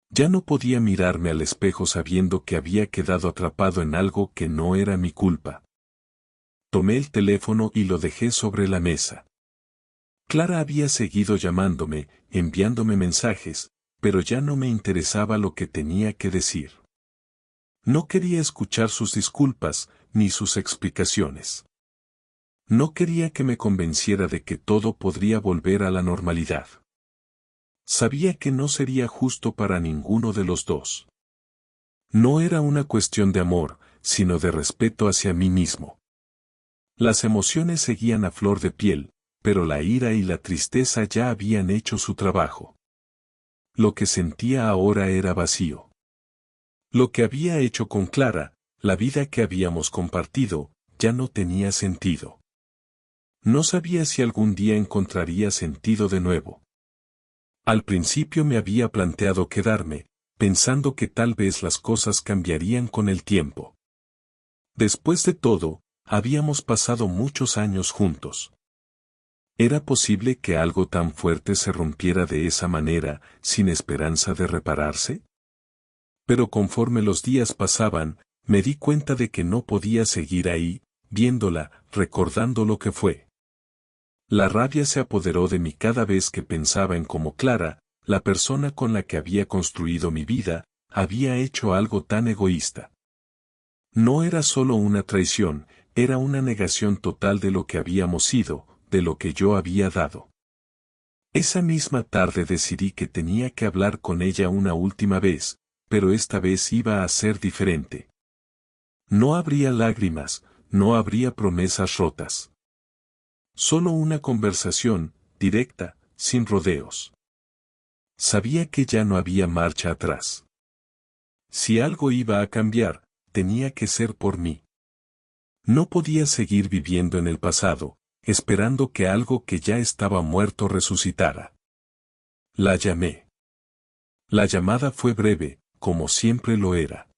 Ya no podía mirarme al espejo sabiendo que había quedado atrapado en algo que no era mi culpa. Tomé el teléfono y lo dejé sobre la mesa. Clara había seguido llamándome, enviándome mensajes, pero ya no me interesaba lo que tenía que decir. No quería escuchar sus disculpas, ni sus explicaciones. No quería que me convenciera de que todo podría volver a la normalidad. Sabía que no sería justo para ninguno de los dos. No era una cuestión de amor, sino de respeto hacia mí mismo. Las emociones seguían a flor de piel, pero la ira y la tristeza ya habían hecho su trabajo. Lo que sentía ahora era vacío. Lo que había hecho con Clara, la vida que habíamos compartido, ya no tenía sentido. No sabía si algún día encontraría sentido de nuevo. Al principio me había planteado quedarme, pensando que tal vez las cosas cambiarían con el tiempo. Después de todo, habíamos pasado muchos años juntos. ¿Era posible que algo tan fuerte se rompiera de esa manera, sin esperanza de repararse? Pero conforme los días pasaban, me di cuenta de que no podía seguir ahí, viéndola, recordando lo que fue. La rabia se apoderó de mí cada vez que pensaba en cómo Clara, la persona con la que había construido mi vida, había hecho algo tan egoísta. No era solo una traición, era una negación total de lo que habíamos sido, de lo que yo había dado. Esa misma tarde decidí que tenía que hablar con ella una última vez, pero esta vez iba a ser diferente. No habría lágrimas, no habría promesas rotas. Solo una conversación, directa, sin rodeos. Sabía que ya no había marcha atrás. Si algo iba a cambiar, tenía que ser por mí. No podía seguir viviendo en el pasado, esperando que algo que ya estaba muerto resucitara. La llamé. La llamada fue breve, como siempre lo era.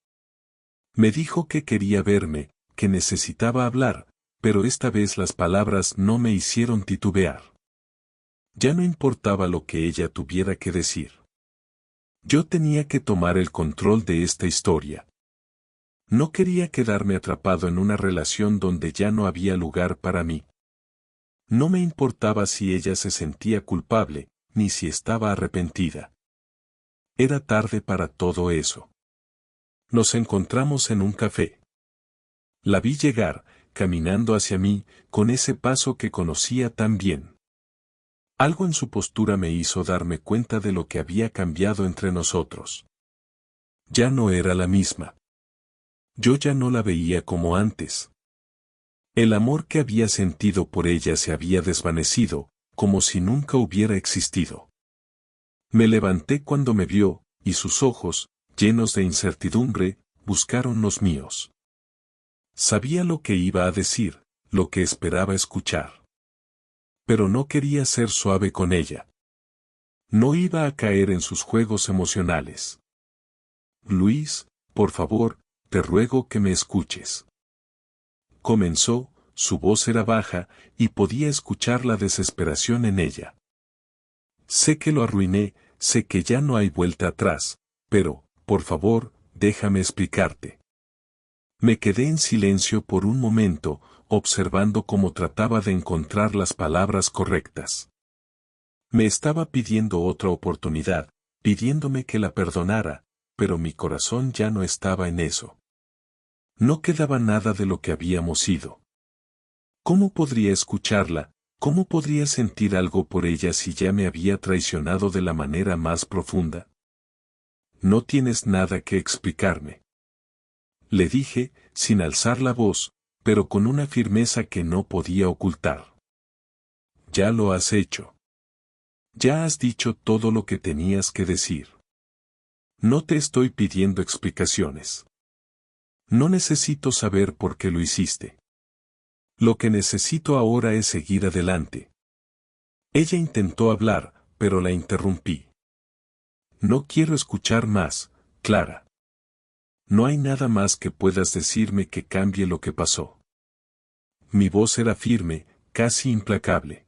Me dijo que quería verme, que necesitaba hablar, pero esta vez las palabras no me hicieron titubear. Ya no importaba lo que ella tuviera que decir. Yo tenía que tomar el control de esta historia. No quería quedarme atrapado en una relación donde ya no había lugar para mí. No me importaba si ella se sentía culpable, ni si estaba arrepentida. Era tarde para todo eso. Nos encontramos en un café. La vi llegar, caminando hacia mí, con ese paso que conocía tan bien. Algo en su postura me hizo darme cuenta de lo que había cambiado entre nosotros. Ya no era la misma. Yo ya no la veía como antes. El amor que había sentido por ella se había desvanecido, como si nunca hubiera existido. Me levanté cuando me vio, y sus ojos, llenos de incertidumbre, buscaron los míos. Sabía lo que iba a decir, lo que esperaba escuchar. Pero no quería ser suave con ella. No iba a caer en sus juegos emocionales. Luis, por favor, te ruego que me escuches. Comenzó, su voz era baja, y podía escuchar la desesperación en ella. Sé que lo arruiné, sé que ya no hay vuelta atrás, pero, por favor, déjame explicarte. Me quedé en silencio por un momento, observando cómo trataba de encontrar las palabras correctas. Me estaba pidiendo otra oportunidad, pidiéndome que la perdonara, pero mi corazón ya no estaba en eso. No quedaba nada de lo que habíamos sido. ¿Cómo podría escucharla? ¿Cómo podría sentir algo por ella si ya me había traicionado de la manera más profunda? No tienes nada que explicarme. Le dije, sin alzar la voz, pero con una firmeza que no podía ocultar. Ya lo has hecho. Ya has dicho todo lo que tenías que decir. No te estoy pidiendo explicaciones. No necesito saber por qué lo hiciste. Lo que necesito ahora es seguir adelante. Ella intentó hablar, pero la interrumpí. No quiero escuchar más, Clara. No hay nada más que puedas decirme que cambie lo que pasó. Mi voz era firme, casi implacable.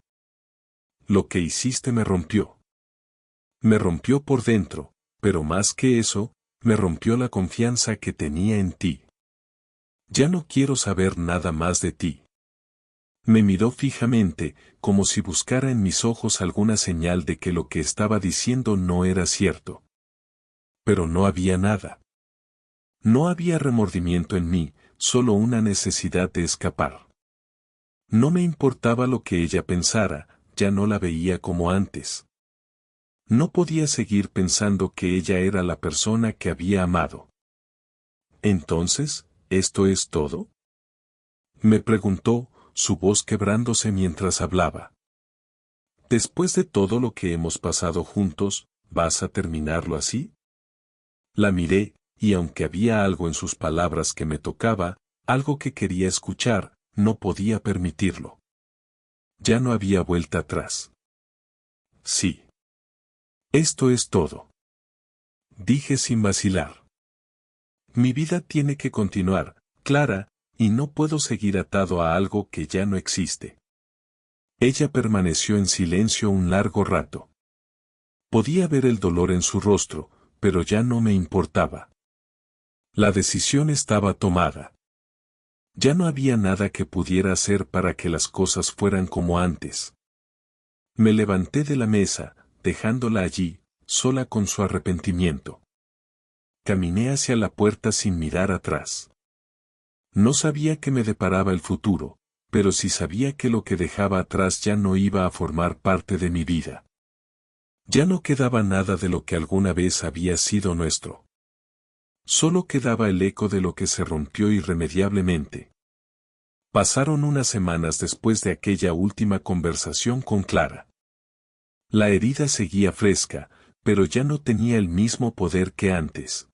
Lo que hiciste me rompió. Me rompió por dentro, pero más que eso, me rompió la confianza que tenía en ti. Ya no quiero saber nada más de ti. Me miró fijamente, como si buscara en mis ojos alguna señal de que lo que estaba diciendo no era cierto. Pero no había nada. No había remordimiento en mí, solo una necesidad de escapar. No me importaba lo que ella pensara, ya no la veía como antes. No podía seguir pensando que ella era la persona que había amado. Entonces, ¿esto es todo? Me preguntó, su voz quebrándose mientras hablaba. Después de todo lo que hemos pasado juntos, ¿vas a terminarlo así? La miré, y aunque había algo en sus palabras que me tocaba, algo que quería escuchar, no podía permitirlo. Ya no había vuelta atrás. Sí. Esto es todo. Dije sin vacilar. Mi vida tiene que continuar, Clara, y no puedo seguir atado a algo que ya no existe. Ella permaneció en silencio un largo rato. Podía ver el dolor en su rostro, pero ya no me importaba. La decisión estaba tomada. Ya no había nada que pudiera hacer para que las cosas fueran como antes. Me levanté de la mesa, dejándola allí, sola con su arrepentimiento. Caminé hacia la puerta sin mirar atrás. No sabía qué me deparaba el futuro, pero sí sabía que lo que dejaba atrás ya no iba a formar parte de mi vida. Ya no quedaba nada de lo que alguna vez había sido nuestro. Solo quedaba el eco de lo que se rompió irremediablemente. Pasaron unas semanas después de aquella última conversación con Clara. La herida seguía fresca, pero ya no tenía el mismo poder que antes.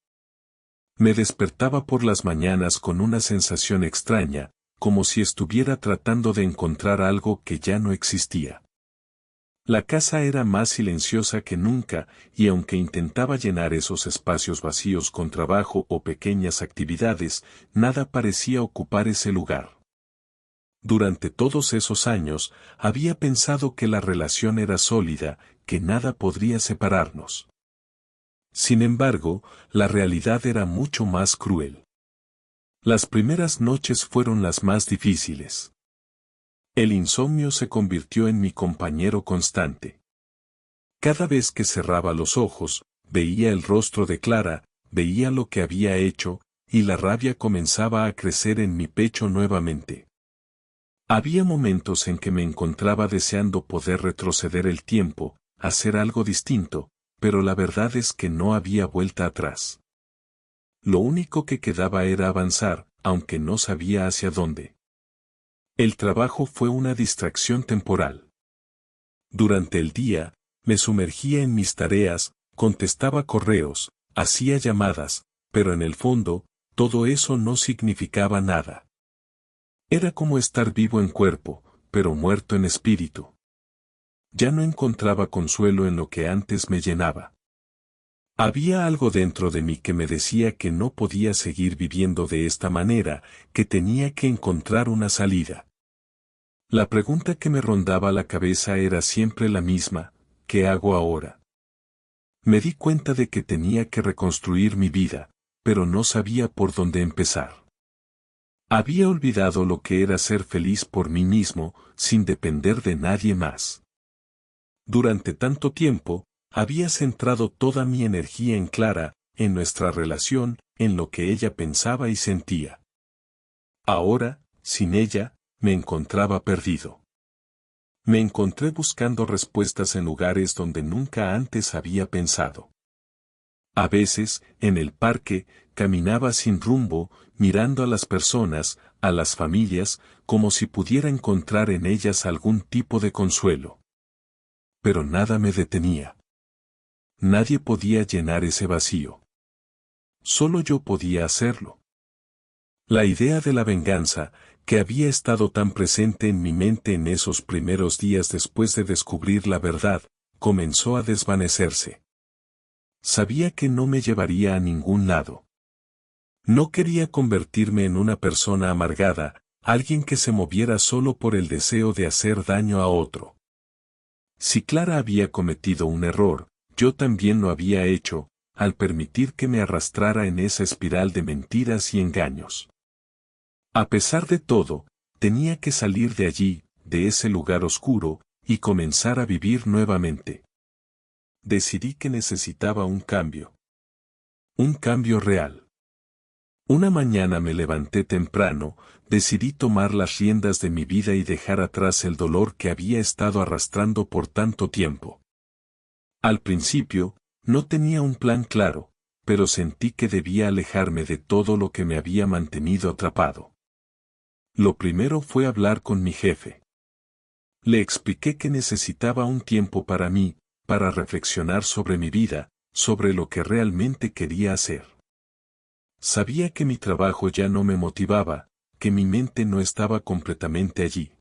Me despertaba por las mañanas con una sensación extraña, como si estuviera tratando de encontrar algo que ya no existía. La casa era más silenciosa que nunca, y aunque intentaba llenar esos espacios vacíos con trabajo o pequeñas actividades, nada parecía ocupar ese lugar. Durante todos esos años, había pensado que la relación era sólida, que nada podría separarnos. Sin embargo, la realidad era mucho más cruel. Las primeras noches fueron las más difíciles. El insomnio se convirtió en mi compañero constante. Cada vez que cerraba los ojos, veía el rostro de Clara, veía lo que había hecho, y la rabia comenzaba a crecer en mi pecho nuevamente. Había momentos en que me encontraba deseando poder retroceder el tiempo, hacer algo distinto, pero la verdad es que no había vuelta atrás. Lo único que quedaba era avanzar, aunque no sabía hacia dónde. El trabajo fue una distracción temporal. Durante el día, me sumergía en mis tareas, contestaba correos, hacía llamadas, pero en el fondo, todo eso no significaba nada. Era como estar vivo en cuerpo, pero muerto en espíritu. Ya no encontraba consuelo en lo que antes me llenaba. Había algo dentro de mí que me decía que no podía seguir viviendo de esta manera, que tenía que encontrar una salida. La pregunta que me rondaba la cabeza era siempre la misma: ¿qué hago ahora? Me di cuenta de que tenía que reconstruir mi vida, pero no sabía por dónde empezar. Había olvidado lo que era ser feliz por mí mismo, sin depender de nadie más. Durante tanto tiempo, había centrado toda mi energía en Clara, en nuestra relación, en lo que ella pensaba y sentía. Ahora, sin ella, me encontraba perdido. Me encontré buscando respuestas en lugares donde nunca antes había pensado. A veces, en el parque, caminaba sin rumbo, mirando a las personas, a las familias, como si pudiera encontrar en ellas algún tipo de consuelo. Pero nada me detenía. Nadie podía llenar ese vacío. Solo yo podía hacerlo. La idea de la venganza, que había estado tan presente en mi mente en esos primeros días después de descubrir la verdad, comenzó a desvanecerse. Sabía que no me llevaría a ningún lado. No quería convertirme en una persona amargada, alguien que se moviera solo por el deseo de hacer daño a otro. Si Clara había cometido un error, yo también lo había hecho, al permitir que me arrastrara en esa espiral de mentiras y engaños. A pesar de todo, tenía que salir de allí, de ese lugar oscuro, y comenzar a vivir nuevamente. Decidí que necesitaba un cambio. Un cambio real. Una mañana me levanté temprano, decidí tomar las riendas de mi vida y dejar atrás el dolor que había estado arrastrando por tanto tiempo. Al principio, no tenía un plan claro, pero sentí que debía alejarme de todo lo que me había mantenido atrapado. Lo primero fue hablar con mi jefe. Le expliqué que necesitaba un tiempo para mí, para reflexionar sobre mi vida, sobre lo que realmente quería hacer. Sabía que mi trabajo ya no me motivaba, que mi mente no estaba completamente allí.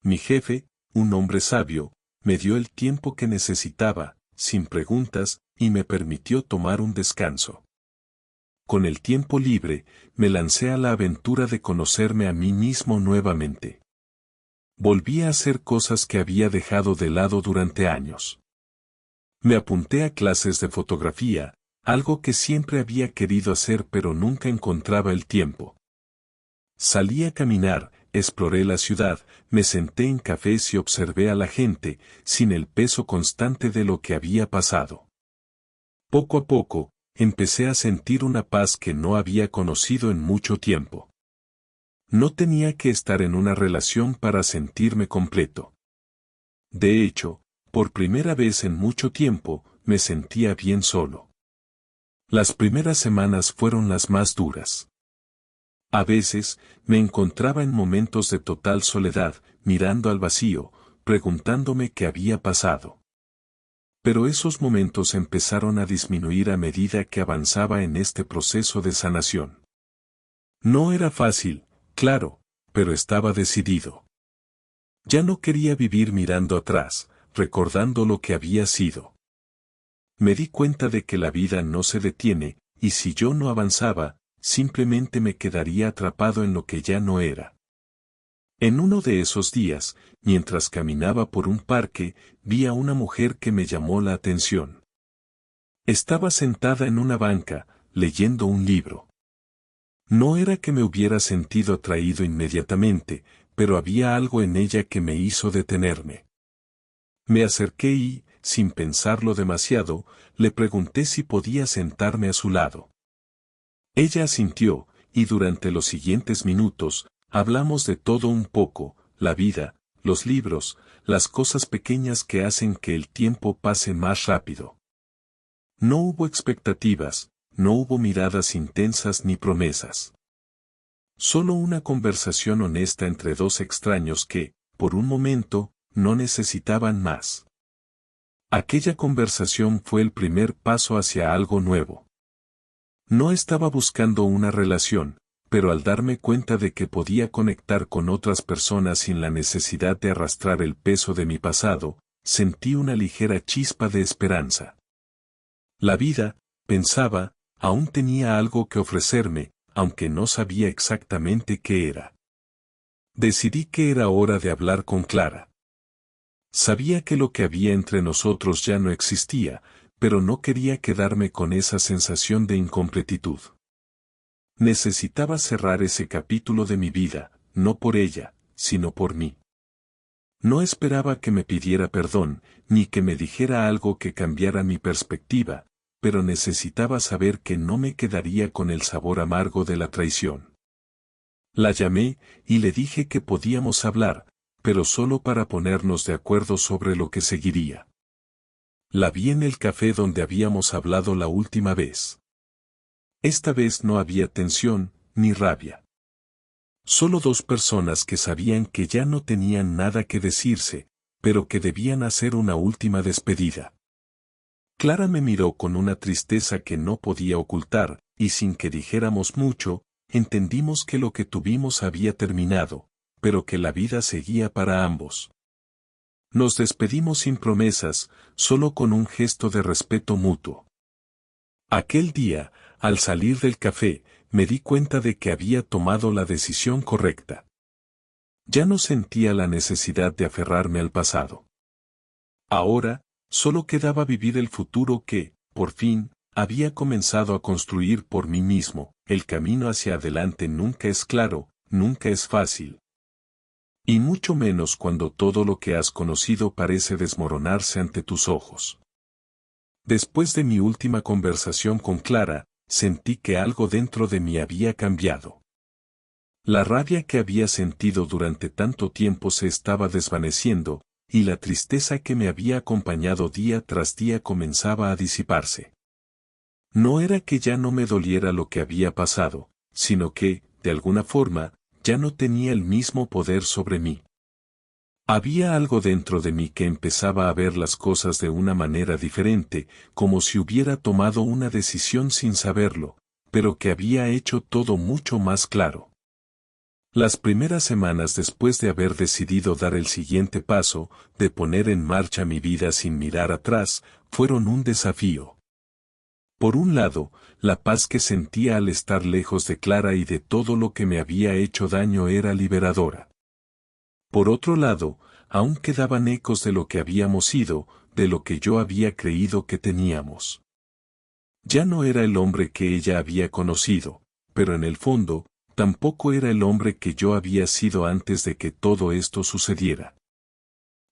Mi jefe, un hombre sabio, me dio el tiempo que necesitaba, sin preguntas, y me permitió tomar un descanso. Con el tiempo libre, me lancé a la aventura de conocerme a mí mismo nuevamente. Volví a hacer cosas que había dejado de lado durante años. Me apunté a clases de fotografía, algo que siempre había querido hacer pero nunca encontraba el tiempo. Salí a caminar, exploré la ciudad, me senté en cafés y observé a la gente, sin el peso constante de lo que había pasado. Poco a poco, empecé a sentir una paz que no había conocido en mucho tiempo. No tenía que estar en una relación para sentirme completo. De hecho, por primera vez en mucho tiempo, me sentía bien solo. Las primeras semanas fueron las más duras. A veces, me encontraba en momentos de total soledad, mirando al vacío, preguntándome qué había pasado. pero esos momentos empezaron a disminuir a medida que avanzaba en este proceso de sanación. No era fácil, claro, pero estaba decidido. Ya no quería vivir mirando atrás, recordando lo que había sido. Me di cuenta de que la vida no se detiene, y si yo no avanzaba, simplemente me quedaría atrapado en lo que ya no era. En uno de esos días, mientras caminaba por un parque, vi a una mujer que me llamó la atención. Estaba sentada en una banca, leyendo un libro. No era que me hubiera sentido atraído inmediatamente, pero había algo en ella que me hizo detenerme. Me acerqué y, sin pensarlo demasiado, le pregunté si podía sentarme a su lado. Ella asintió, y durante los siguientes minutos, hablamos de todo un poco, la vida, los libros, las cosas pequeñas que hacen que el tiempo pase más rápido. No hubo expectativas, no hubo miradas intensas ni promesas. Solo una conversación honesta entre dos extraños que, por un momento, no necesitaban más. Aquella conversación fue el primer paso hacia algo nuevo. No estaba buscando una relación, pero al darme cuenta de que podía conectar con otras personas sin la necesidad de arrastrar el peso de mi pasado, sentí una ligera chispa de esperanza. La vida, pensaba, aún tenía algo que ofrecerme, aunque no sabía exactamente qué era. Decidí que era hora de hablar con Clara. Sabía que lo que había entre nosotros ya no existía, pero no quería quedarme con esa sensación de incompletitud. Necesitaba cerrar ese capítulo de mi vida, no por ella, sino por mí. No esperaba que me pidiera perdón, ni que me dijera algo que cambiara mi perspectiva, pero necesitaba saber que no me quedaría con el sabor amargo de la traición. La llamé, y le dije que podíamos hablar, pero solo para ponernos de acuerdo sobre lo que seguiría. La vi en el café donde habíamos hablado la última vez. Esta vez no había tensión, ni rabia. Solo dos personas que sabían que ya no tenían nada que decirse, pero que debían hacer una última despedida. Clara me miró con una tristeza que no podía ocultar, y sin que dijéramos mucho, entendimos que lo que tuvimos había terminado, pero que la vida seguía para ambos. Nos despedimos sin promesas, solo con un gesto de respeto mutuo. Aquel día, al salir del café, me di cuenta de que había tomado la decisión correcta. Ya no sentía la necesidad de aferrarme al pasado. Ahora, solo quedaba vivir el futuro que, por fin, había comenzado a construir por mí mismo. El camino hacia adelante nunca es claro, nunca es fácil. Y mucho menos cuando todo lo que has conocido parece desmoronarse ante tus ojos. Después de mi última conversación con Clara, sentí que algo dentro de mí había cambiado. La rabia que había sentido durante tanto tiempo se estaba desvaneciendo, y la tristeza que me había acompañado día tras día comenzaba a disiparse. No era que ya no me doliera lo que había pasado, sino que, de alguna forma, ya no tenía el mismo poder sobre mí. Había algo dentro de mí que empezaba a ver las cosas de una manera diferente, como si hubiera tomado una decisión sin saberlo, pero que había hecho todo mucho más claro. Las primeras semanas después de haber decidido dar el siguiente paso, de poner en marcha mi vida sin mirar atrás, fueron un desafío. Por un lado, la paz que sentía al estar lejos de Clara y de todo lo que me había hecho daño era liberadora. Por otro lado, aún quedaban ecos de lo que habíamos sido, de lo que yo había creído que teníamos. Ya no era el hombre que ella había conocido, pero en el fondo, tampoco era el hombre que yo había sido antes de que todo esto sucediera.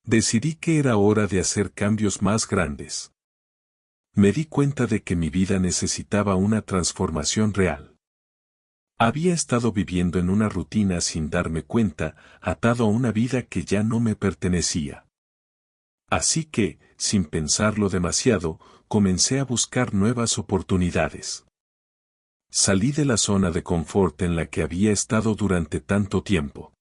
Decidí que era hora de hacer cambios más grandes. Me di cuenta de que mi vida necesitaba una transformación real. Había estado viviendo en una rutina sin darme cuenta, atado a una vida que ya no me pertenecía. Así que, sin pensarlo demasiado, comencé a buscar nuevas oportunidades. Salí de la zona de confort en la que había estado durante tanto tiempo.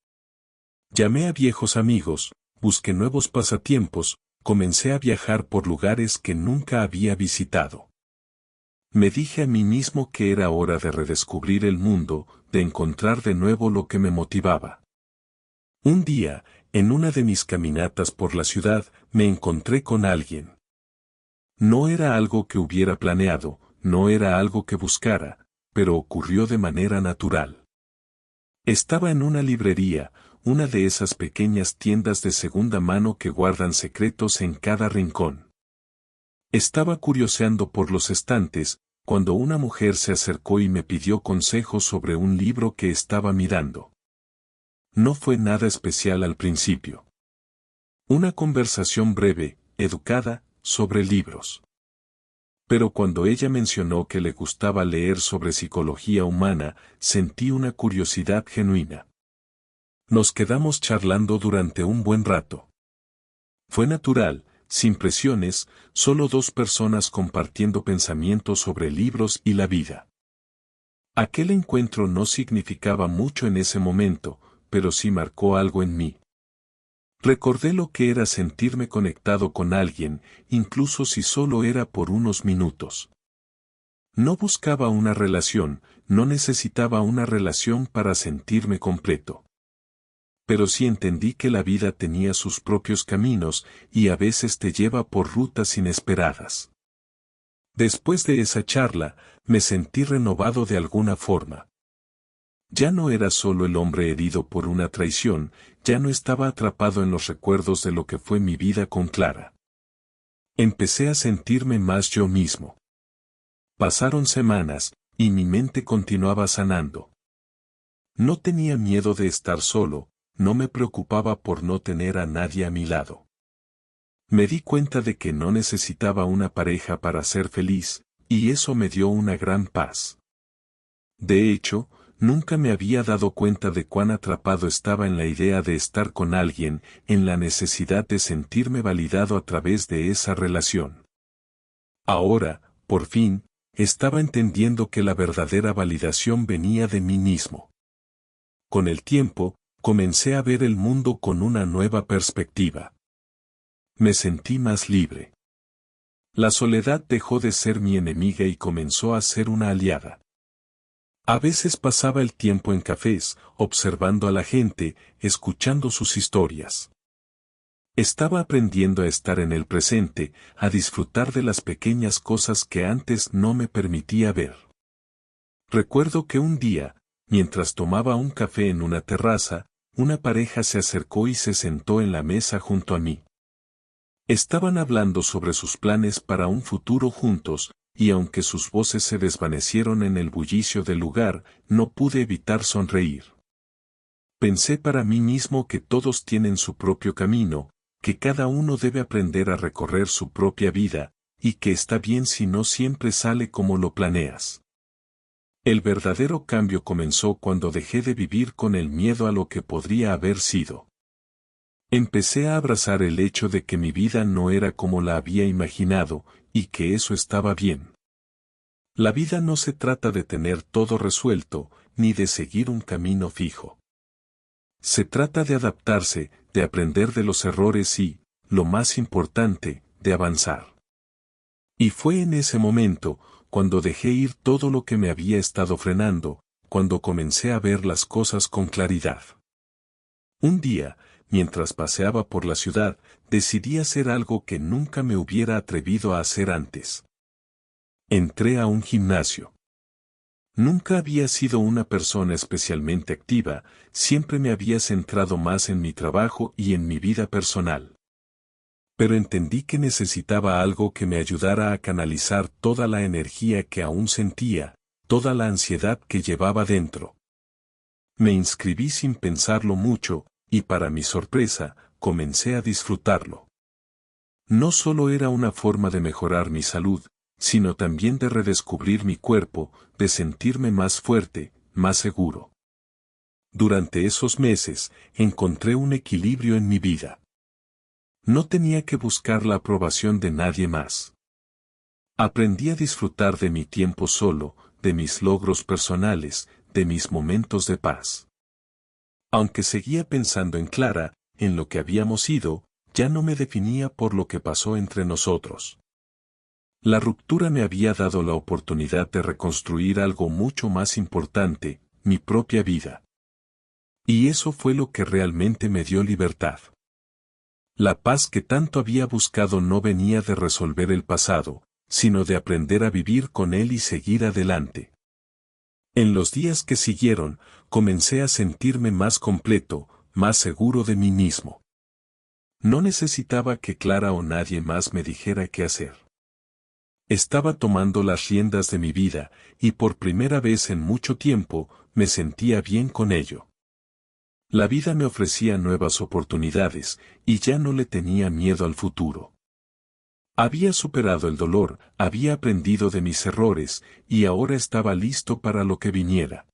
Llamé a viejos amigos, busqué nuevos pasatiempos, comencé a viajar por lugares que nunca había visitado. Me dije a mí mismo que era hora de redescubrir el mundo, de encontrar de nuevo lo que me motivaba. Un día, en una de mis caminatas por la ciudad, me encontré con alguien. No era algo que hubiera planeado, no era algo que buscara, pero ocurrió de manera natural. Estaba en una librería, una de esas pequeñas tiendas de segunda mano que guardan secretos en cada rincón. Estaba curioseando por los estantes, cuando una mujer se acercó y me pidió consejos sobre un libro que estaba mirando. No fue nada especial al principio. Una conversación breve, educada, sobre libros. Pero cuando ella mencionó que le gustaba leer sobre psicología humana, sentí una curiosidad genuina. Nos quedamos charlando durante un buen rato. Fue natural, sin presiones, solo dos personas compartiendo pensamientos sobre libros y la vida. Aquel encuentro no significaba mucho en ese momento, pero sí marcó algo en mí. Recordé lo que era sentirme conectado con alguien, incluso si solo era por unos minutos. No buscaba una relación, no necesitaba una relación para sentirme completo. Pero sí entendí que la vida tenía sus propios caminos y a veces te lleva por rutas inesperadas. Después de esa charla, me sentí renovado de alguna forma. Ya no era solo el hombre herido por una traición, ya no estaba atrapado en los recuerdos de lo que fue mi vida con Clara. Empecé a sentirme más yo mismo. Pasaron semanas, y mi mente continuaba sanando. No tenía miedo de estar solo, no me preocupaba por no tener a nadie a mi lado. Me di cuenta de que no necesitaba una pareja para ser feliz, y eso me dio una gran paz. De hecho, nunca me había dado cuenta de cuán atrapado estaba en la idea de estar con alguien, en la necesidad de sentirme validado a través de esa relación. Ahora, por fin, estaba entendiendo que la verdadera validación venía de mí mismo. Con el tiempo, comencé a ver el mundo con una nueva perspectiva. Me sentí más libre. La soledad dejó de ser mi enemiga y comenzó a ser una aliada. A veces pasaba el tiempo en cafés, observando a la gente, escuchando sus historias. Estaba aprendiendo a estar en el presente, a disfrutar de las pequeñas cosas que antes no me permitía ver. Recuerdo que un día, mientras tomaba un café en una terraza, una pareja se acercó y se sentó en la mesa junto a mí. Estaban hablando sobre sus planes para un futuro juntos, y aunque sus voces se desvanecieron en el bullicio del lugar, no pude evitar sonreír. Pensé para mí mismo que todos tienen su propio camino, que cada uno debe aprender a recorrer su propia vida, y que está bien si no siempre sale como lo planeas. El verdadero cambio comenzó cuando dejé de vivir con el miedo a lo que podría haber sido. Empecé a abrazar el hecho de que mi vida no era como la había imaginado, y que eso estaba bien. La vida no se trata de tener todo resuelto, ni de seguir un camino fijo. Se trata de adaptarse, de aprender de los errores y, lo más importante, de avanzar. Y fue en ese momento, cuando dejé ir todo lo que me había estado frenando, cuando comencé a ver las cosas con claridad. Un día, mientras paseaba por la ciudad, decidí hacer algo que nunca me hubiera atrevido a hacer antes. Entré a un gimnasio. Nunca había sido una persona especialmente activa, siempre me había centrado más en mi trabajo y en mi vida personal. Pero entendí que necesitaba algo que me ayudara a canalizar toda la energía que aún sentía, toda la ansiedad que llevaba dentro. Me inscribí sin pensarlo mucho, y para mi sorpresa, comencé a disfrutarlo. No solo era una forma de mejorar mi salud, sino también de redescubrir mi cuerpo, de sentirme más fuerte, más seguro. Durante esos meses, encontré un equilibrio en mi vida. No tenía que buscar la aprobación de nadie más. Aprendí a disfrutar de mi tiempo solo, de mis logros personales, de mis momentos de paz. Aunque seguía pensando en Clara, en lo que habíamos ido, ya no me definía por lo que pasó entre nosotros. La ruptura me había dado la oportunidad de reconstruir algo mucho más importante, mi propia vida. Y eso fue lo que realmente me dio libertad. La paz que tanto había buscado no venía de resolver el pasado, sino de aprender a vivir con él y seguir adelante. En los días que siguieron, comencé a sentirme más completo, más seguro de mí mismo. No necesitaba que Clara o nadie más me dijera qué hacer. Estaba tomando las riendas de mi vida, y por primera vez en mucho tiempo, me sentía bien con ello. La vida me ofrecía nuevas oportunidades, y ya no le tenía miedo al futuro. Había superado el dolor, había aprendido de mis errores, y ahora estaba listo para lo que viniera.